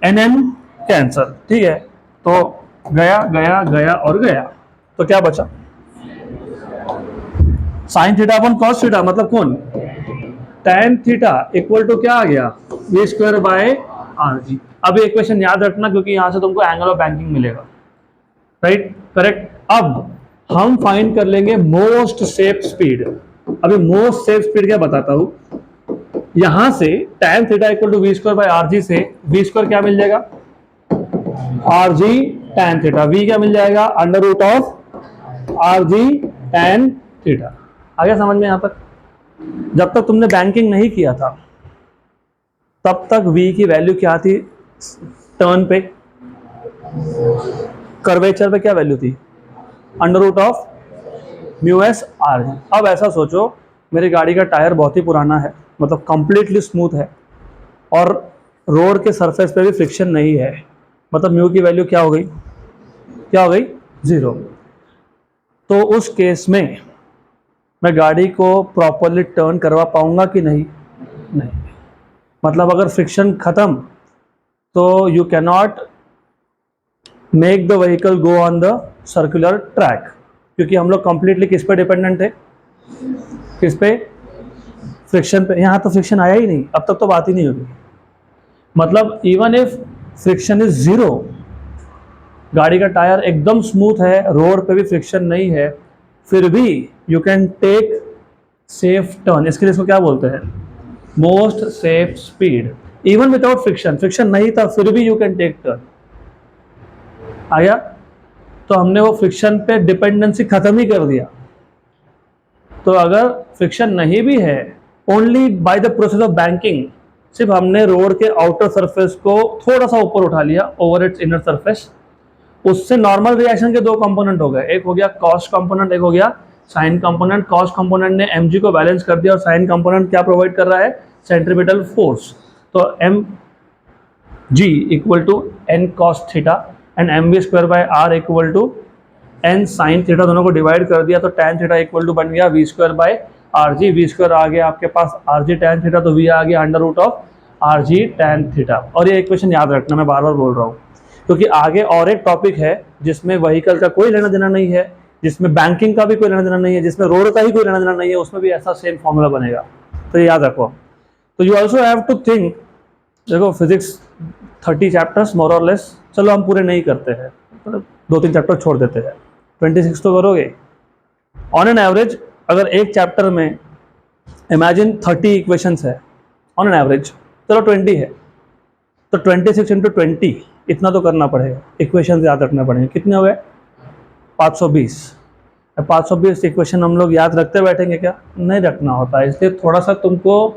nm cancel, ठीक है। तो गया गया गया और गया, तो क्या बचा, sine theta upon cos theta, मतलब कौन, tan थीटा इक्वल टू क्या आ गया, v square by are G. अब ये इक्वेशन याद रखना, क्योंकि यहां से तुमको एंगल ऑफ बैंकिंग मिलेगा, राइट, करेक्ट। अब हम फाइंड कर लेंगे मोस्ट सेफ स्पीड। अभी मोस्ट सेफ स्पीड क्या बताता हूं, यहां से tan theta equal to v square by are G से v स्क्वायर क्या मिल जाएगा, आर जी tan थीटा, v क्या मिल जाएगा, under root of R G tan theta. आ गया समझ में यहाँ तक? जब तक तुमने बैंकिंग नहीं किया था तब तक v की वैल्यू क्या थी? टर्न पे, कर्वेचर पे क्या वैल्यू थी? Under root of mu S R G. अब ऐसा सोचो, मेरी गाड़ी का टायर बहुत ही पुराना है, मतलब कंप्लीटली स्मूथ है, और रोड के सरफेस पे भी फ्रिक्शन नहीं है, मतलब म्यू की वैल्यू क्या हो गई? क्या हो गई? 0। तो उस केस में मैं गाड़ी को प्रॉपरली टर्न करवा पाऊंगा कि नहीं? नहीं। मतलब अगर फ्रिक्शन खत्म तो you can not make the vehicle go on the circular track, क्योंकि हम लोग कंप्लीटली किस पे डिपेंडेंट है? किस पे? फ्रिक्शन पे। यहाँ तो फ्रिक्शन आया ही नहीं, अब तक तो बात ही नहीं होगी। मतलब इवन इफ फ्रिक्शन इज 0, गाड़ी का टायर एकदम स्मूथ है, रोड पे भी फ्रिक्शन नहीं है, फिर भी you can take safe turn. इसके लिए इसको क्या बोलते हैं? Most safe speed. Even without friction, friction नहीं था फिर भी यू कैन टेक टर्न। आ गया? तो हमने वो फ्रिक्शन पे डिपेंडेंसी खत्म ही कर दिया। तो अगर फ्रिक्शन नहीं भी है, only by the process of banking, सिर्फ हमने रोड के आउटर सरफेस को थोड़ा सा ऊपर उठा लिया ओवर इट्स इनर सरफेस, उससे नॉर्मल रिएक्शन के दो कंपोनेंट हो गए। एक हो गया कॉस्ट कंपोनेंट, एक हो गया साइन कंपोनेंट। कॉस्ट कंपोनेंट ने mg को बैलेंस कर दिया और साइन कंपोनेंट क्या प्रोवाइड कर रहा है? Centripetal force. तो mg equal to n cos theta and mv square by r equal to n sine theta, दोनों को डिवाइड कर दिया तो tan थीटा इक्वल टू बन गया v square by rg। v square आ गया आपके पास rg tan थीटा, तो v आ गया under root of rg tan theta. और ये इक्वेशन याद रखना, मैं बार बार बोल रहा हूँ, क्योंकि आगे और एक टॉपिक है जिसमें व्हीकल का कोई लेना देना नहीं है, जिसमें बैंकिंग का भी कोई लेना देना नहीं है, जिसमें रोड का ही कोई लेना देना नहीं है, उसमें भी ऐसा सेम फॉर्मूला बनेगा। तो ये याद रखो। तो you also have to think, देखो फिजिक्स 30 चैप्टर्स मोर और लेस, चलो हम पूरे नहीं करते हैं, मतलब 2-3 चैप्टर छोड़ देते हैं, 26 तो करोगे ऑन एन एवरेज। अगर एक चैप्टर में इमेजिन 30 इक्वेशंस है ऑन एन एवरेज, चलो 20 है, तो 26 इंटू 20 इतना तो करना पड़ेगा, इक्वेशन याद रखना पड़ेगा। कितने हो गए? 520। 520 इक्वेशन हम लोग याद रखते बैठेंगे क्या? नहीं रखना होता है। इसलिए थोड़ा सा तुमको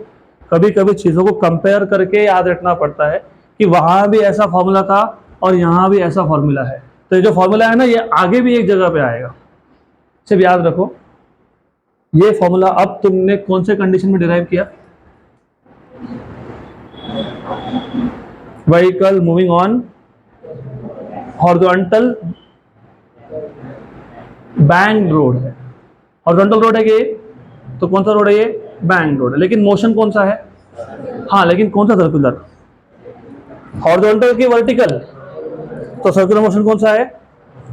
कभी कभी चीज़ों को कंपेयर करके याद रखना पड़ता है कि वहाँ भी ऐसा फॉर्मूला था और यहाँ भी ऐसा फॉर्मूला है, तो ये जो फॉर्मूला है ना, ये आगे भी एक जगह पे आएगा। सिर्फ याद रखो, ये फॉर्मूला अब तुमने कौन से कंडीशन में डिराइव किया? Vehicle moving on horizontal bank road है। हॉरिजॉन्टल रोड है कि, तो कौन सा रोड है ये? बैंक रोड है। लेकिन मोशन कौन सा है? हाँ, लेकिन कौन सा? सर्कुलर। हॉरिजॉन्टल की वर्टिकल, तो सर्कुलर मोशन कौन सा है?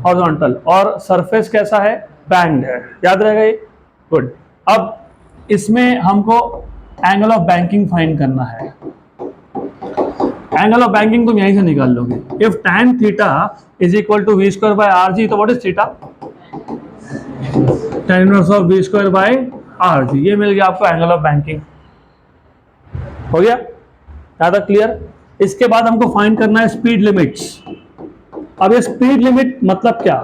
हॉरिजॉन्टल। और सरफेस कैसा है? बैंक्ड है। याद रहेगा ये? गुड। अब इसमें हमको एंगल ऑफ बैंकिंग फाइंड करना है। एंगल ऑफ बैंकिंग तुम यहीं से निकाल लोगे। If tan theta is equal to V square by are G, तो what is theta? tan inverse of V square by are G. ये मिल गया आपको एंगल ऑफ बैंकिंग। हो गया? ज्यादा क्लियर? इसके बाद हमको फाइंड करना है स्पीड लिमिट्स। अब ये स्पीड लिमिट मतलब क्या?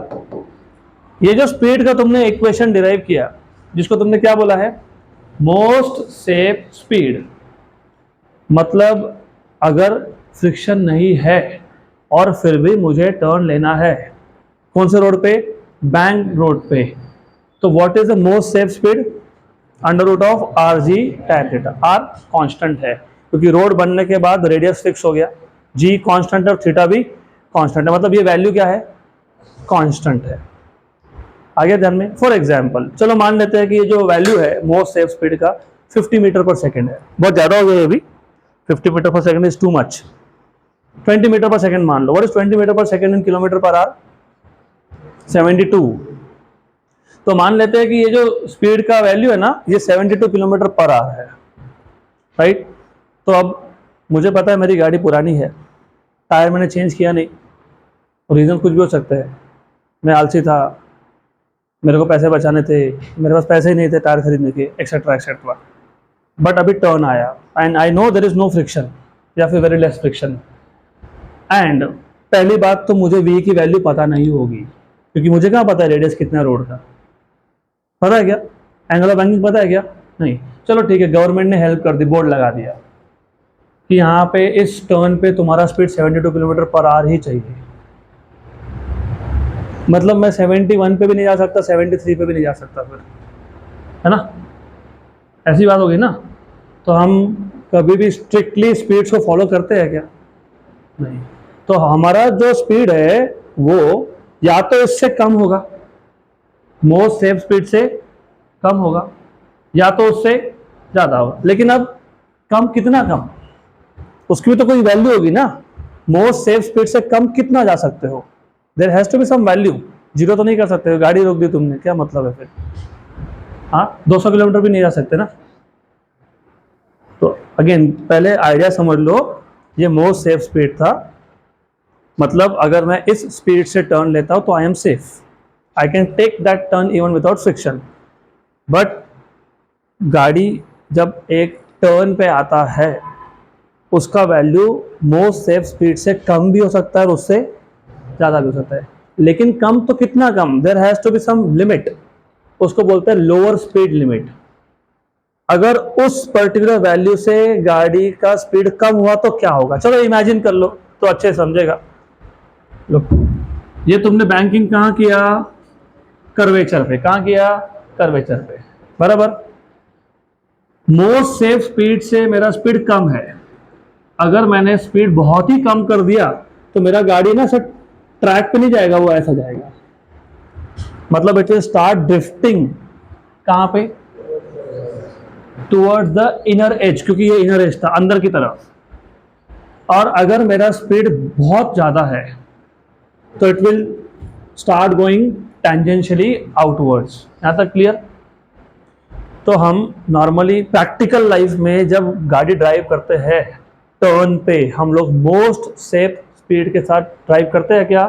ये जो स्पीड का तुमने इक्वेशन डिराइव किया, जिसको तुमने क्या बोला है? Most safe speed. मतलब अगर फ्रिक्शन नहीं है और फिर भी मुझे टर्न लेना है, कौन से रोड पे? बैंक रोड पे, तो what is the most safe speed? Under root of R G tan theta. R constant है क्योंकि रोड बनने के बाद रेडियस फिक्स हो गया, जी कांस्टेंट है और थीटा भी कांस्टेंट है, मतलब ये वैल्यू क्या है? कांस्टेंट है। आगे ध्यान में, फॉर एग्जाम्पल चलो मान लेते हैं कि ये जो वैल्यू है मोस्ट सेफ स्पीड का 50 मीटर पर सेकेंड है। बहुत ज्यादा हो गया अभी, 50 metre per second is too much. 20 metre per second मान लो। What is 20 metre per second in kilometre per hour? 72। तो मान लेते हैं कि ये जो स्पीड का वैल्यू है ना, ये 72 किलोमीटर पर आवर है, राइट? तो अब मुझे पता है मेरी गाड़ी पुरानी है, टायर मैंने चेंज किया नहीं, रीज़न कुछ भी हो सकता है, मैं आलसी था, मेरे को पैसे बचाने थे, मेरे पास पैसे ही नहीं थे टायर खरीदने के, एक्सेट्रा एक्सेट्रा। बट अभी टर्न आया and I know there is no friction या फिर वेरी लेस फ्रिक्शन। एंड पहली बात तो मुझे v की वैल्यू पता नहीं होगी, क्योंकि मुझे क्या पता है रेडियस कितना है रोड का? पता है क्या? एंगल ऑफ बैंकिंग पता है क्या? नहीं। चलो ठीक है, गवर्नमेंट ने हेल्प कर दी, बोर्ड लगा दिया कि यहाँ पे इस टर्न पे तुम्हारा स्पीड 72 किलोमीटर पर आवर ही चाहिए। मतलब मैं 71 पे भी नहीं जा सकता, 73 पे भी नहीं जा सकता फिर, है ना? ऐसी बात होगी ना? तो हम कभी भी स्ट्रिक्टली स्पीड्स को फॉलो करते हैं क्या? नहीं। तो हमारा जो स्पीड है वो या तो इससे कम होगा, मोस्ट सेफ स्पीड से कम होगा, या तो उससे ज़्यादा होगा। लेकिन अब कम कितना कम, उसकी भी तो कोई वैल्यू होगी ना। मोस्ट सेफ स्पीड से कम कितना जा सकते हो? There has to be some value. Zero तो नहीं कर सकते हो, गाड़ी रोक दी तुमने, क्या मतलब है फिर? हाँ, 200 किलोमीटर भी नहीं जा सकते ना। तो अगेन पहले आइडिया समझ लो, ये मोस्ट सेफ स्पीड था। मतलब अगर मैं इस स्पीड से टर्न लेता हूं तो I am safe, I can take that turn even without friction. But गाड़ी जब एक टर्न पे आता है, उसका वैल्यू मोस्ट सेफ स्पीड से कम भी हो सकता है और उससे ज़्यादा भी हो सकता है। लेकिन कम तो कितना कम? There has to be some limit, उसको बोलते हैं लोअर स्पीड लिमिट। अगर उस पर्टिकुलर वैल्यू से गाड़ी का स्पीड कम हुआ तो क्या होगा? चलो इमेजिन कर लो तो अच्छे समझेगा। लो, ये तुमने बैंकिंग कहाँ किया? कर्वेचर पे। कहाँ किया? कर्वेचर पे, बराबर। मोस्ट सेफ स्पीड से मेरा स्पीड कम है। अगर मैंने स्पीड बहुत ही कम कर दिया तो मेरा गाड़ी ना सर ट्रैक पे नहीं जाएगा, वो ऐसा जाएगा। मतलब इट विल स्टार्ट ड्रिफ्टिंग। कहाँ पे? टुवर्ड्स द इनर एज, क्योंकि ये इनर एज था, अंदर की तरफ। और अगर मेरा स्पीड बहुत ज़्यादा है तो it will start going tangentially outwards. यहाँ तक क्लियर? तो हम नॉर्मली प्रैक्टिकल लाइफ में जब गाड़ी ड्राइव करते हैं, टर्न पे हम लोग मोस्ट सेफ स्पीड के साथ ड्राइव करते हैं क्या?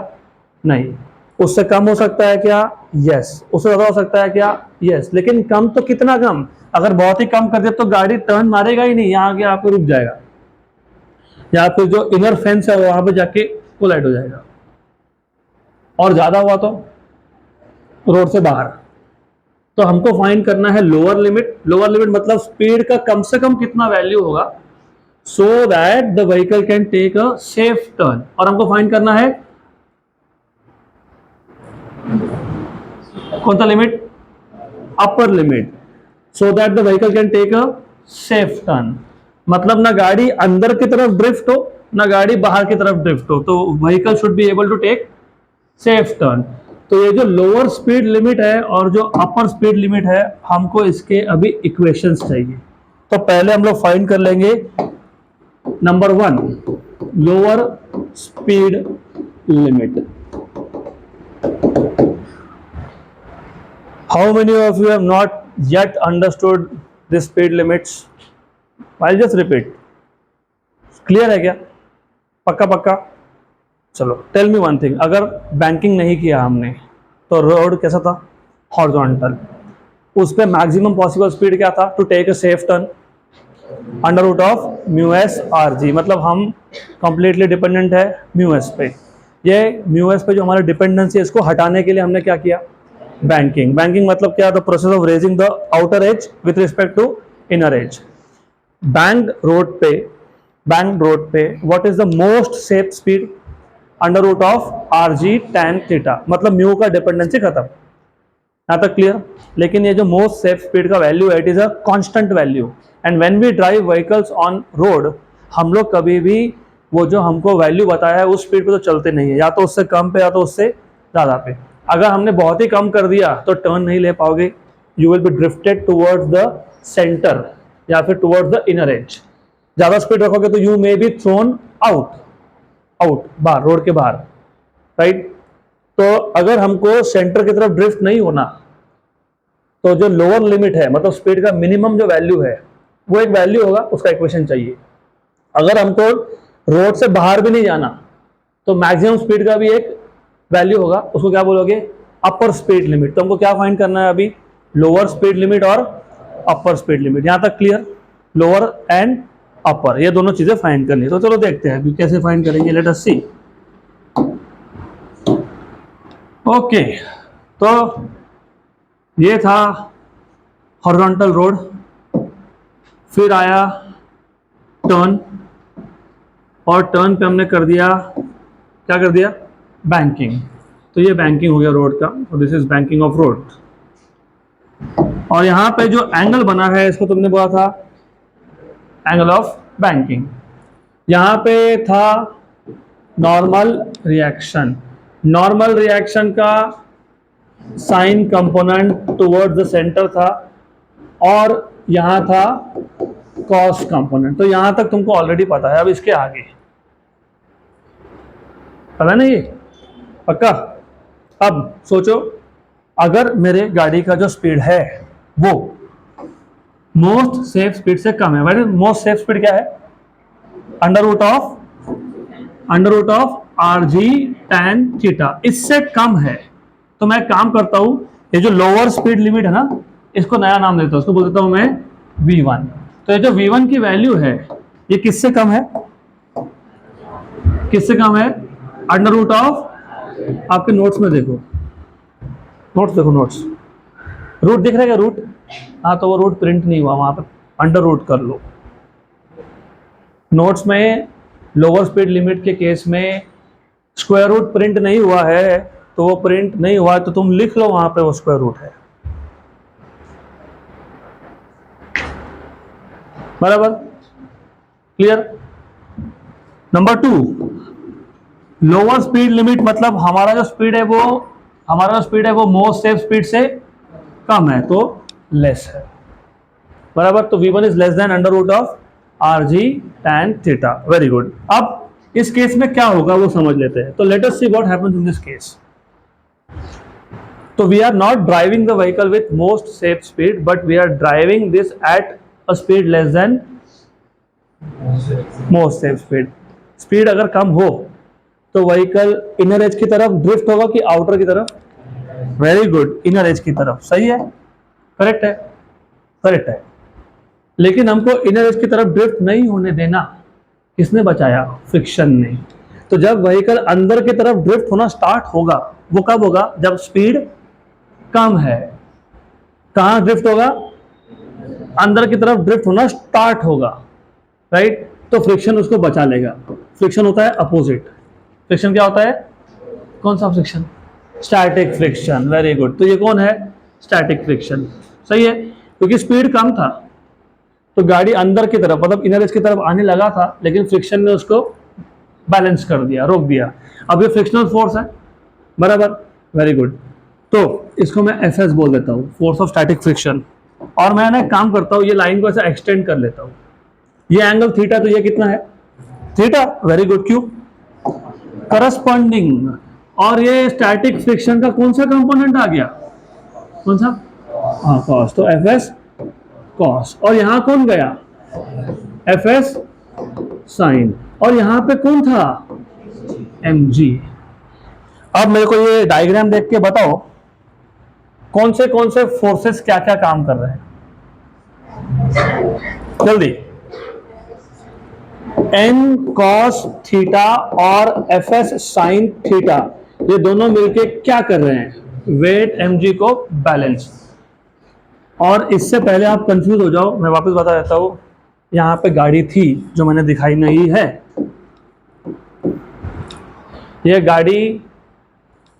नहीं। उससे कम हो सकता है क्या? यस। उससे ज़्यादा हो सकता है क्या? यस। लेकिन कम तो कितना कम? अगर बहुत ही कम कर दे तो गाड़ी टर्न मारेगा ही नहीं, यहाँ आके आपको रुक जाएगा, या फिर जो इनर फेंस है वहां पे जाके कोलाइड हो जाएगा। और ज़्यादा हुआ तो रोड से बाहर। तो हमको फाइंड करना है लोअर लिमिट। लोअर लिमिट मतलब स्पीड का कम से कम कितना वैल्यू होगा, so that the vehicle can take a safe turn. और हमको फाइंड करना है कौन सा limit? Upper limit, so that the vehicle can take a safe turn. मतलब ना गाड़ी अंदर की तरफ ड्रिफ्ट हो, ना गाड़ी बाहर की तरफ ड्रिफ्ट हो, तो vehicle should be able to take safe turn. तो ये जो लोअर स्पीड लिमिट है और जो अपर स्पीड लिमिट है, हमको इसके अभी इक्वेशंस चाहिए। तो पहले हम लोग फाइंड कर लेंगे number 1, lower speed limit. How many of you have not yet understood the speed limits? I'll just repeat. Clear है क्या? पक्का पक्का? चलो टेल मी वन थिंग, अगर बैंकिंग नहीं किया हमने तो रोड कैसा था? हॉरिजॉन्टल। उस पर मैक्सिमम पॉसिबल स्पीड क्या था? To take a safe turn, under root of mu S R G. मतलब हम कंप्लीटली डिपेंडेंट है म्यू एस पे। ये म्यू एस पे जो हमारा डिपेंडेंसी है, इसको हटाने के लिए हमने क्या किया? बैंकिंग। बैंकिंग मतलब क्या? The process of raising the outer edge with respect to inner edge. Banked road पे what is the most safe speed? Under root of R G tan theta. मतलब म्यू का डिपेंडेंसी खत्म। यहाँ तक क्लियर? लेकिन ये जो मोस्ट सेफ स्पीड का वैल्यू है, it is a constant value. And when we drive vehicles on road, हम लोग कभी भी वो जो हमको वैल्यू बताया है उस स्पीड पे तो चलते नहीं है, या तो उससे कम पे या तो उससे ज़्यादा पे। अगर हमने बहुत ही कम कर दिया तो टर्न नहीं ले पाओगे, you will be drifted towards the centre या फिर टुवर्ड्स द इनर एज। ज़्यादा स्पीड रखोगे तो you may be thrown out बाहर, रोड के बाहर, राइट? तो अगर हमको सेंटर की तरफ ड्रिफ्ट नहीं होना, तो जो लोअर लिमिट है, मतलब स्पीड का मिनिमम जो वैल्यू है, वो एक वैल्यू होगा, उसका इक्वेशन चाहिए। अगर हमको रोड से बाहर भी नहीं जाना तो मैक्सिमम स्पीड का भी एक वैल्यू होगा, उसको क्या बोलोगे? अपर स्पीड लिमिट। तो हमको क्या फाइंड करना है अभी? लोअर स्पीड लिमिट और अपर स्पीड लिमिट। यहां तक क्लियर? लोअर एंड अपर, ये दोनों चीजें फाइंड करनी है। तो चलो देखते हैं अभी कैसे फाइंड करेंगे, लेट अस सी। ओके, तो ये था हॉरिजॉन्टल रोड, फिर आया टर्न, और टर्न पे हमने कर दिया, क्या कर दिया, बैंकिंग। तो ये बैंकिंग हो गया रोड का, तो this is banking of road. और यहाँ पे जो एंगल बना है इसको तुमने बोला था एंगल ऑफ बैंकिंग। यहाँ पे था नॉर्मल रिएक्शन, नॉर्मल रिएक्शन का sign component towards the centre था, और यहाँ था कॉस कंपोनेंट। तो यहाँ तक तुमको ऑलरेडी पता है, अब इसके आगे पता नहीं, ये पक्का। अब सोचो, अगर मेरे गाड़ी का जो स्पीड है वो मोस्ट सेफ स्पीड से कम है, भाई मोस्ट सेफ स्पीड क्या है, under root of R G tan theta, इससे कम है। तो मैं काम करता हूं, ये जो लोअर स्पीड लिमिट है ना, इसको नया नाम देता हूं, इसको बोल देता हूं मैं V1। तो ये जो V1 की वैल्यू है ये किससे कम है, किससे कम है, अंडर रूट ऑफ, आपके नोट्स में देखो, नोट्स देखो, नोट्स रूट दिख रहा है, रूट, हाँ तो वो रूट प्रिंट नहीं हुआ, वहां पर अंडर रूट कर लो। नोट्स में लोअर स्पीड लिमिट के केस में स्क्वायर रूट प्रिंट नहीं हुआ है, तो वो प्रिंट नहीं हुआ तो तुम लिख लो वहां पे वो स्क्वायर रूट है, बराबर, clear. Number 2, lower speed limit मतलब हमारा जो स्पीड है वो मोस्ट सेफ स्पीड से कम है, तो लेस है, बराबर। तो V1 is less than under root of R G tan theta. Very good. अब इस केस में क्या होगा वो समझ लेते हैं। तो let us see what happens in this case. तो we are not driving the vehicle with most safe speed, but we are driving this at a speed less than most safe speed. Speed अगर कम हो तो व्हीकल इनर एज की तरफ ड्रिफ्ट होगा कि आउटर की तरफ, वेरी गुड, इनर एज की तरफ, सही है, करेक्ट है, करेक्ट है। लेकिन हमको इनर एज की तरफ ड्रिफ्ट नहीं होने देना, किसने बचाया, फ्रिक्शन ने। तो जब व्हीकल अंदर की तरफ ड्रिफ्ट होना स्टार्ट होगा, वो कब होगा, जब स्पीड कम है। कहां ड्रिफ्ट होगा, अंदर की तरफ ड्रिफ्ट होना स्टार्ट होगा, राइट। तो फ्रिक्शन उसको बचा लेगा। फ्रिक्शन होता है अपोजिट। फ्रिक्शन क्या होता है, कौन सा friction, static friction, very good. तो ये कौन है, स्टैटिक फ्रिक्शन, सही है, क्योंकि स्पीड कम था तो गाड़ी अंदर की तरफ मतलब इनर एज की तरफ आने लगा था, लेकिन फ्रिक्शन ने उसको बैलेंस कर दिया, रोक दिया। अब ये फ्रिक्शनल फोर्स है, बराबर, वेरी गुड। तो इसको मैं एफएस बोल देता हूँ, फोर्स ऑफ स्टैटिक फ्रिक्शन। और मैं ना काम करता हूँ, ये लाइन को ऐसा एक्सटेंड कर लेता हूँ, ये एंगल थीटा, तो ये कितना है, थीटा, वेरी गुड। क्यों, करस्पॉन्डिंग। और ये स्टैटिक फ्रिक्शन का कौन सा कंपोनेंट आ गया, कौन सा, हाँ कॉस, तो एफ एस कॉस। और यहां कौन गया, एफ एस साइन। और यहां पे कौन था, एम जी। अब मेरे को ये डायग्राम देख के बताओ कौन से फोर्सेस क्या क्या काम कर रहे हैं, जल्दी। एन कॉस थीटा और एफ एस साइन थीटा, ये दोनों मिलके क्या कर रहे हैं, वेट mg को बैलेंस। और इससे पहले आप कंफ्यूज हो जाओ, मैं वापस बता देता हूं, यहां पे गाड़ी थी जो मैंने दिखाई नहीं है, ये गाड़ी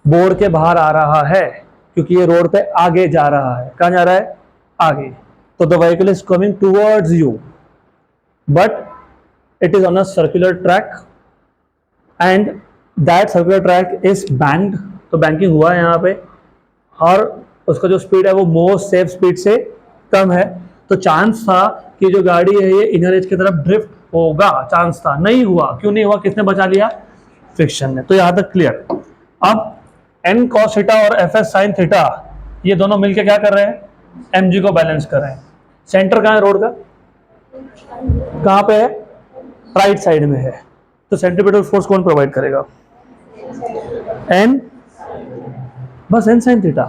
बोर्ड के बाहर आ रहा है क्योंकि ये रोड पे आगे जा रहा है। कहां जा रहा है, आगे। तो the vehicle is coming towards you, but it is on a circular track and that circular track is banked। तो बैंकिंग हुआ है यहाँ पे, और उसका जो स्पीड है वो मोस्ट सेफ स्पीड से कम है। तो चांस था कि जो गाड़ी है ये इनर एज की तरफ ड्रिफ्ट होगा, चांस था, नहीं हुआ। क्यों नहीं हुआ, किसने बचा लिया, फ्रिक्शन ने। तो यहाँ तक क्लियर। अब एन कॉस थीटा और एफ एस साइन थीटा ये दोनों मिलकर क्या कर रहे हैं, एम जी को बैलेंस कर रहे हैं। सेंटर कहाँ है रोड का, कहाँ पे है, राइट साइड में है। तो सेंट्रीपिटल फोर्स कौन प्रोवाइड करेगा, एन, बस एन साइन थीटा।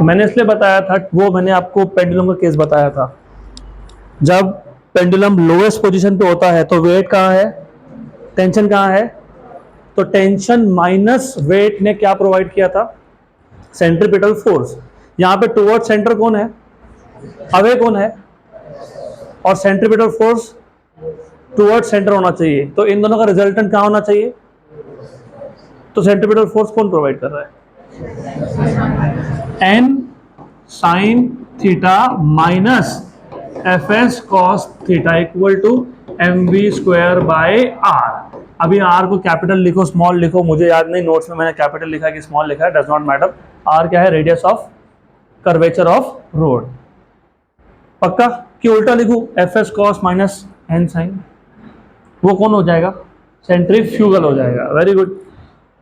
मैंने इसलिए बताया था, वो मैंने आपको पेंडुलम का केस बताया था, जब पेंडुलम लोएस्ट पोजीशन पे होता है तो वेट कहाँ है, टेंशन कहाँ है, तो टेंशन माइनस वेट ने क्या प्रोवाइड किया था, सेंट्रीपिटल फोर्स। यहाँ पे टुवर्ड सेंटर कौन है, अवे कौन है, और सेंट्रीपिटल फोर्स टुवर्ड सेंटर होना चाहिए, तो इन दोनों का रिजल्टेंट कहाँ होना चाहिए, तो सेंट्रीपिटल फोर्स कौन प्रोवाइड कर रहा है, N sine theta minus F S cos theta equal to M we square by R. अभी आर को कैपिटल लिखो स्मॉल लिखो, मुझे याद नहीं, नोट्स में मैंने कैपिटल लिखा है कि स्मॉल लिखा है, डज नॉट मैटर। आर क्या है, radius of curvature of road. पक्का कि उल्टा लिखूं, F S cos minus N sine, वो कौन हो जाएगा, सेंट्रीफ्यूगल हो जाएगा। Very good.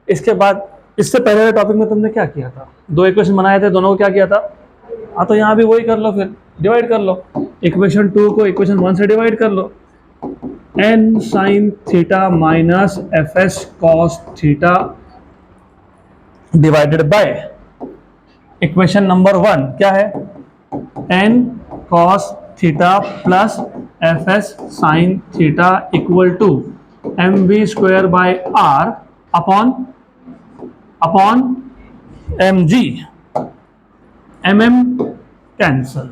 इसके बाद इससे पहले टॉपिक में तुमने क्या किया था, दो इक्वेशन बनाए थे, दोनों को क्या किया था, हाँ तो यहाँ भी वही कर लो, फिर डिवाइड कर लो, इक्वेशन 2 को इक्वेशन 1 से डिवाइड कर लो, N sine theta minus F S cos theta divided by equation number 1 क्या है, N cos theta plus F S sine theta equal to M we square by are upon m g, m m cancel.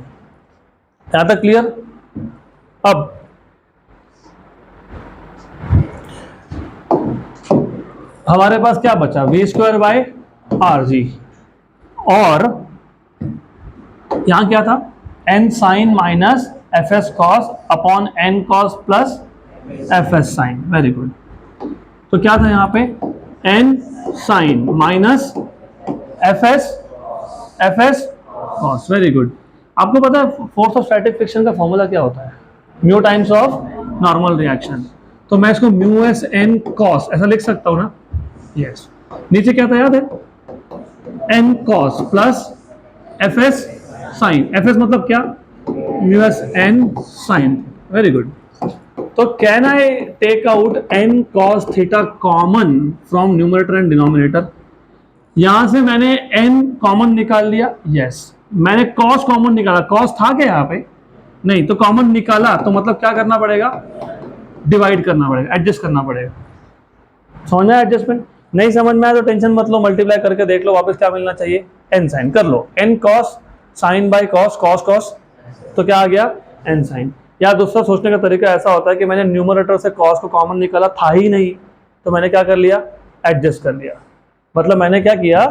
यहां तक क्लियर। अब हमारे पास क्या बचा, v square by R G, और यहां क्या था, N sine minus F S cos upon N cos plus F S sign. Very good. तो क्या था यहाँ पे, N sine minus F S cos. Very good. आपको पता है फोर्स ऑफ स्टैटिक फ्रिक्शन का फॉर्मूला क्या होता है, mu times of normal reaction. तो मैं इसको म्यू एस एन कॉस ऐसा लिख सकता हूं ना, यस। नीचे क्या था याद है, N cos plus F S sine, F S मतलब क्या, mu S N sine. Very good. तो can I take out N cos theta common from numerator and denominator. यहां से मैंने एन कॉमन निकाल लिया, यस। मैंने कॉस कॉमन निकाला, कॉस था क्या यहाँ पे, नहीं, तो कॉमन निकाला, तो मतलब क्या करना पड़ेगा, डिवाइड करना पड़ेगा, एडजस्ट करना पड़ेगा। समझ में एडजस्टमेंट, नहीं समझ में आया तो टेंशन मत लो, मल्टीप्लाई करके देख लो वापस क्या मिलना चाहिए, एन साइन कर लो, N cos sine by cos, cos cos, तो क्या आ गया, एन साइन। या दूसरा सोचने का तरीका ऐसा होता है कि मैंने न्यूमरेटर से कॉस को कॉमन निकाला, था ही नहीं, तो मैंने क्या कर लिया, एडजस्ट कर लिया। मतलब मैंने क्या किया,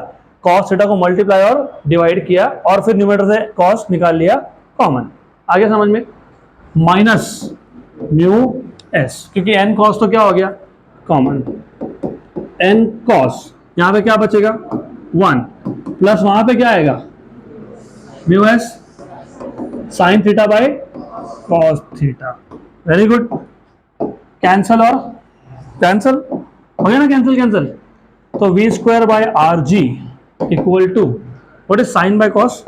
कॉस थीटा को मल्टीप्लाई और डिवाइड किया, और फिर न्यूमरेटर से कॉस निकाल लिया कॉमन। आगे समझ में, माइनस म्यू एस, क्योंकि एन कॉस तो क्या हो गया, कॉमन, एन कॉस, यहां पे क्या बचेगा 1, प्लस वहां पे क्या आएगा, mu S sine theta by cos theta. Very good. Cancel और कैंसल हो गया ना, कैंसल कैंसल, तो v square by are g equal to what is sine by cos,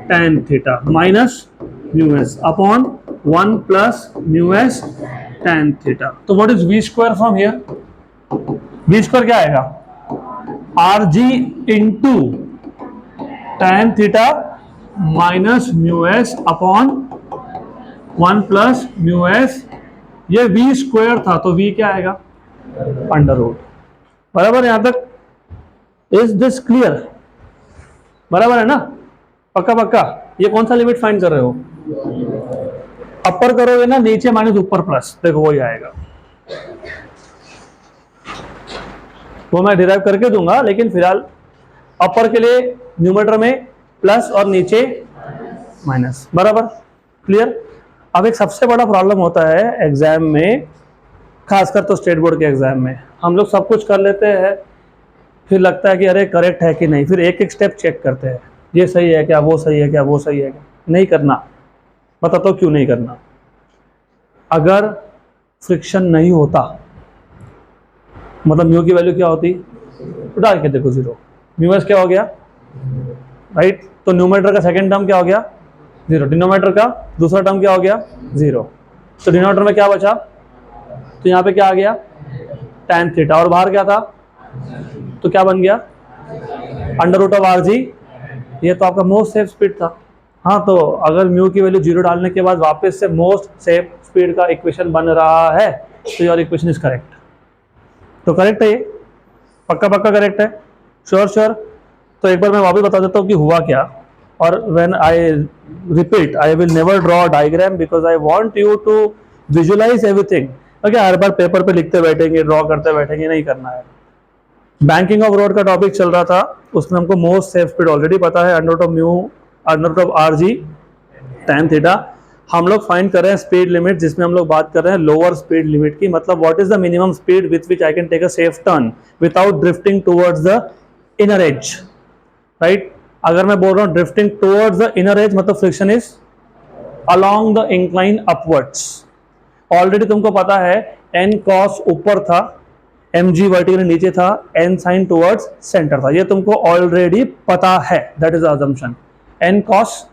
tan theta minus mu S upon 1 plus mu S tan theta. तो what is v square from here, v square क्या आएगा, r g into tan theta minus mu S upon 1 plus mu S, ये वी स्क्वायर था तो वी क्या आएगा, अंडर रूट। बराबर, यहां तक इज दिस क्लियर, बराबर है ना, पक्का पक्का। ये कौन सा लिमिट फाइंड कर रहे हो, अपर करोगे ना, नीचे माइनस ऊपर प्लस, देखो वही आएगा, वो मैं डिराइव करके दूंगा, लेकिन फिलहाल अपर के लिए न्यूमरेटर में प्लस और नीचे माइनस। बराबर, क्लियर। अब एक सबसे बड़ा प्रॉब्लम होता है एग्जाम में, खासकर तो स्टेट बोर्ड के एग्जाम में, हम लोग सब कुछ कर लेते हैं, फिर लगता है कि अरे करेक्ट है कि नहीं, फिर एक एक स्टेप चेक करते हैं, ये सही है क्या, वो सही है क्या, वो सही है क्या। नहीं करना, बताता हूँ क्यों नहीं करना। अगर फ्रिक्शन नहीं होता, मतलब म्यू की वैल्यू क्या होती, तो डाल के देखो 0, म्यू एस क्या हो गया, राइट। तो न्यूमरेटर का सेकंड टर्म क्या हो गया 0, डिनोमिनेटर का दूसरा टर्म क्या हो गया 0, तो डिनोमिनेटर में क्या बचा, तो यहाँ पे क्या आ गया tan थीटा, और बाहर क्या था, तो क्या बन गया under root of are G. ये तो आपका मोस्ट सेफ स्पीड था। हाँ, तो अगर म्यू की वैल्यू 0 डालने के बाद वापस से मोस्ट सेफ स्पीड का इक्वेशन बन रहा है, तो योर इक्वेशन इज करेक्ट। तो करेक्ट है ये, पक्का पक्का करेक्ट है, श्योर श्योर। तो एक बार मैं वापस बता देता हूँ कि हुआ क्या। और when I repeat I will never draw diagram because I want you to visualise everything. Okay, हर बार पेपर पे लिखते बैठेंगे, ड्रॉ करते बैठेंगे, नहीं करना है। बैंकिंग ऑफ रोड का टॉपिक चल रहा था, उसमें हमको मोस्ट सेफ स्पीड ऑलरेडी पता है, under root of R G tan theta. हम लोग फाइंड कर रहे हैं स्पीड लिमिट, जिसमें हम लोग बात कर रहे हैं लोअर स्पीड लिमिट की, मतलब what is the minimum speed with which I can take a safe turn without drifting towards the inner edge, right. अगर मैं बोल रहा हूँ drifting towards the inner edge, मतलब friction is along the incline upwards. Already तुमको पता है एन कॉस ऊपर था, एम जी वर्टिकली नीचे था, एन साइन टुवर्ड्स सेंटर था, ये तुमको ऑलरेडी पता है, that is the assumption. N cos,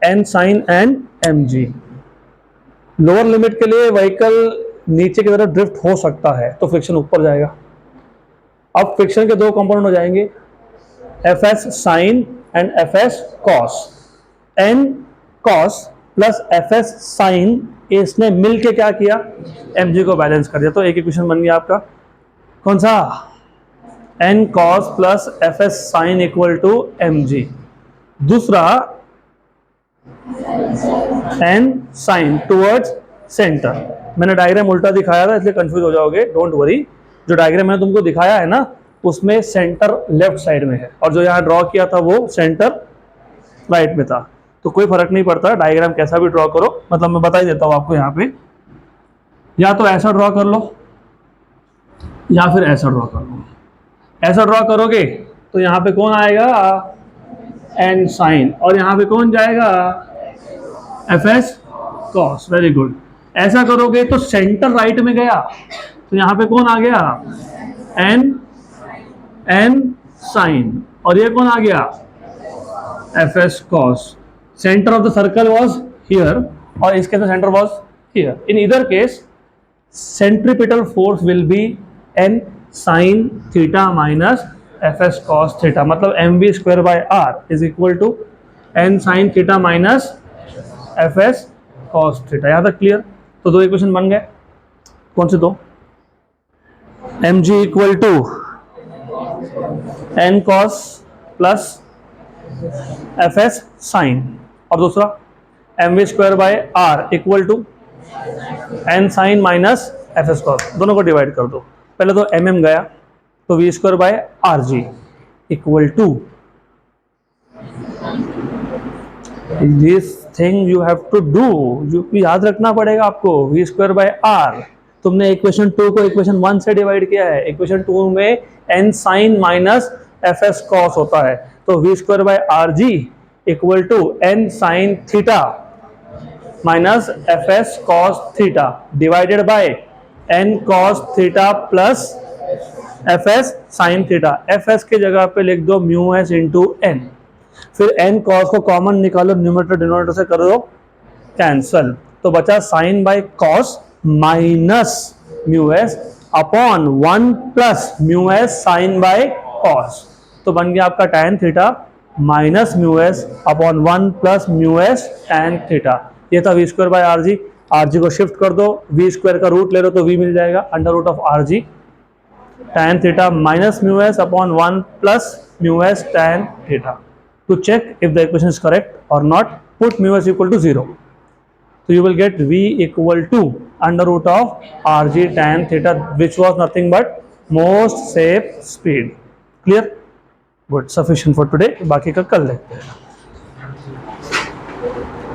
N sine and M G. Lower limit के लिए व्हीकल नीचे की तरफ ड्रिफ्ट हो सकता है तो फ्रिक्शन ऊपर जाएगा। अब फ्रिक्शन के दो कंपोनेंट हो जाएंगे, F S sine and F S cos. N cos plus F S sine, इसने मिलके क्या किया, एम जी को बैलेंस कर दिया, तो एक इक्वेशन बन गया आपका कौन सा, N cos plus F S sine equal to M G. दूसरा एन साइन टुवर्ड्स सेंटर। मैंने डायग्राम उल्टा दिखाया था इसलिए कंफ्यूज हो जाओगे, डोंट वरी। जो डायग्राम मैंने तुमको दिखाया है ना, उसमें सेंटर लेफ्ट साइड में है और जो यहाँ ड्रॉ किया था वो सेंटर राइट में था, तो कोई फर्क नहीं पड़ता डायग्राम कैसा भी ड्रॉ करो। मतलब मैं बता ही देता हूँ आपको, यहाँ पे या तो ऐसा ड्रॉ कर लो या फिर ऐसा ड्रॉ कर लो। ऐसा ड्रॉ करोगे तो यहाँ पे कौन आएगा, एन साइन, और यहाँ पे कौन जाएगा, F S cos. Very good. ऐसा करोगे तो सेंटर राइट में गया तो यहाँ पे कौन आ गया, एन साइन, और ये कौन आ गया, F S cos. Centre of the circle was here और इसके अंदर centre was here. In either case centripetal force will be N sine theta minus F S cos theta, मतलब m we square by r is equal to N sine theta minus F S cos theta. यहाँ तक क्लियर। तो दो इक्वेशन बन गए, कौन से दो, M G equal to N cos plus F S sine, और दूसरा M we square by R equal to N sine minus F S cos. दोनों को डिवाइड कर दो, पहले तो एम एम गया तो v square by are g equal to this thing you have to do, जो याद रखना पड़ेगा आपको, वी स्क्वायर बाय आर। तुमने इक्वेशन 2 को इक्वेशन 1 से डिवाइड किया है, इक्वेशन 2 में N sine minus F S cos होता है, तो v square by are g equal to N sine theta minus F S cos theta divided by N cos theta plus F S sine theta. F S की जगह पे लिख दो म्यू एस इंटू एन, फिर एन कॉस को कॉमन निकालो, न्यूमरेटर डिनोमिनेटर से कर दो कैंसल, तो बचा sine by cos minus mu S upon 1 plus mu S sine by cos, तो बन गया आपका tan theta minus mu S upon 1 plus mu S tan theta. ये था v square by are g. R g को शिफ्ट कर दो, वी स्क्वायर का रूट ले लो तो वी मिल जाएगा, under root of R G tan theta minus mu s upon 1 plus mu s tan theta. To check if the equation is correct or not, put mu s equal to 0. So you will get v equal to under root of rg tan theta, which was nothing but most safe speed. Clear? Good. Sufficient for today. बाकी का कल देखते हैं।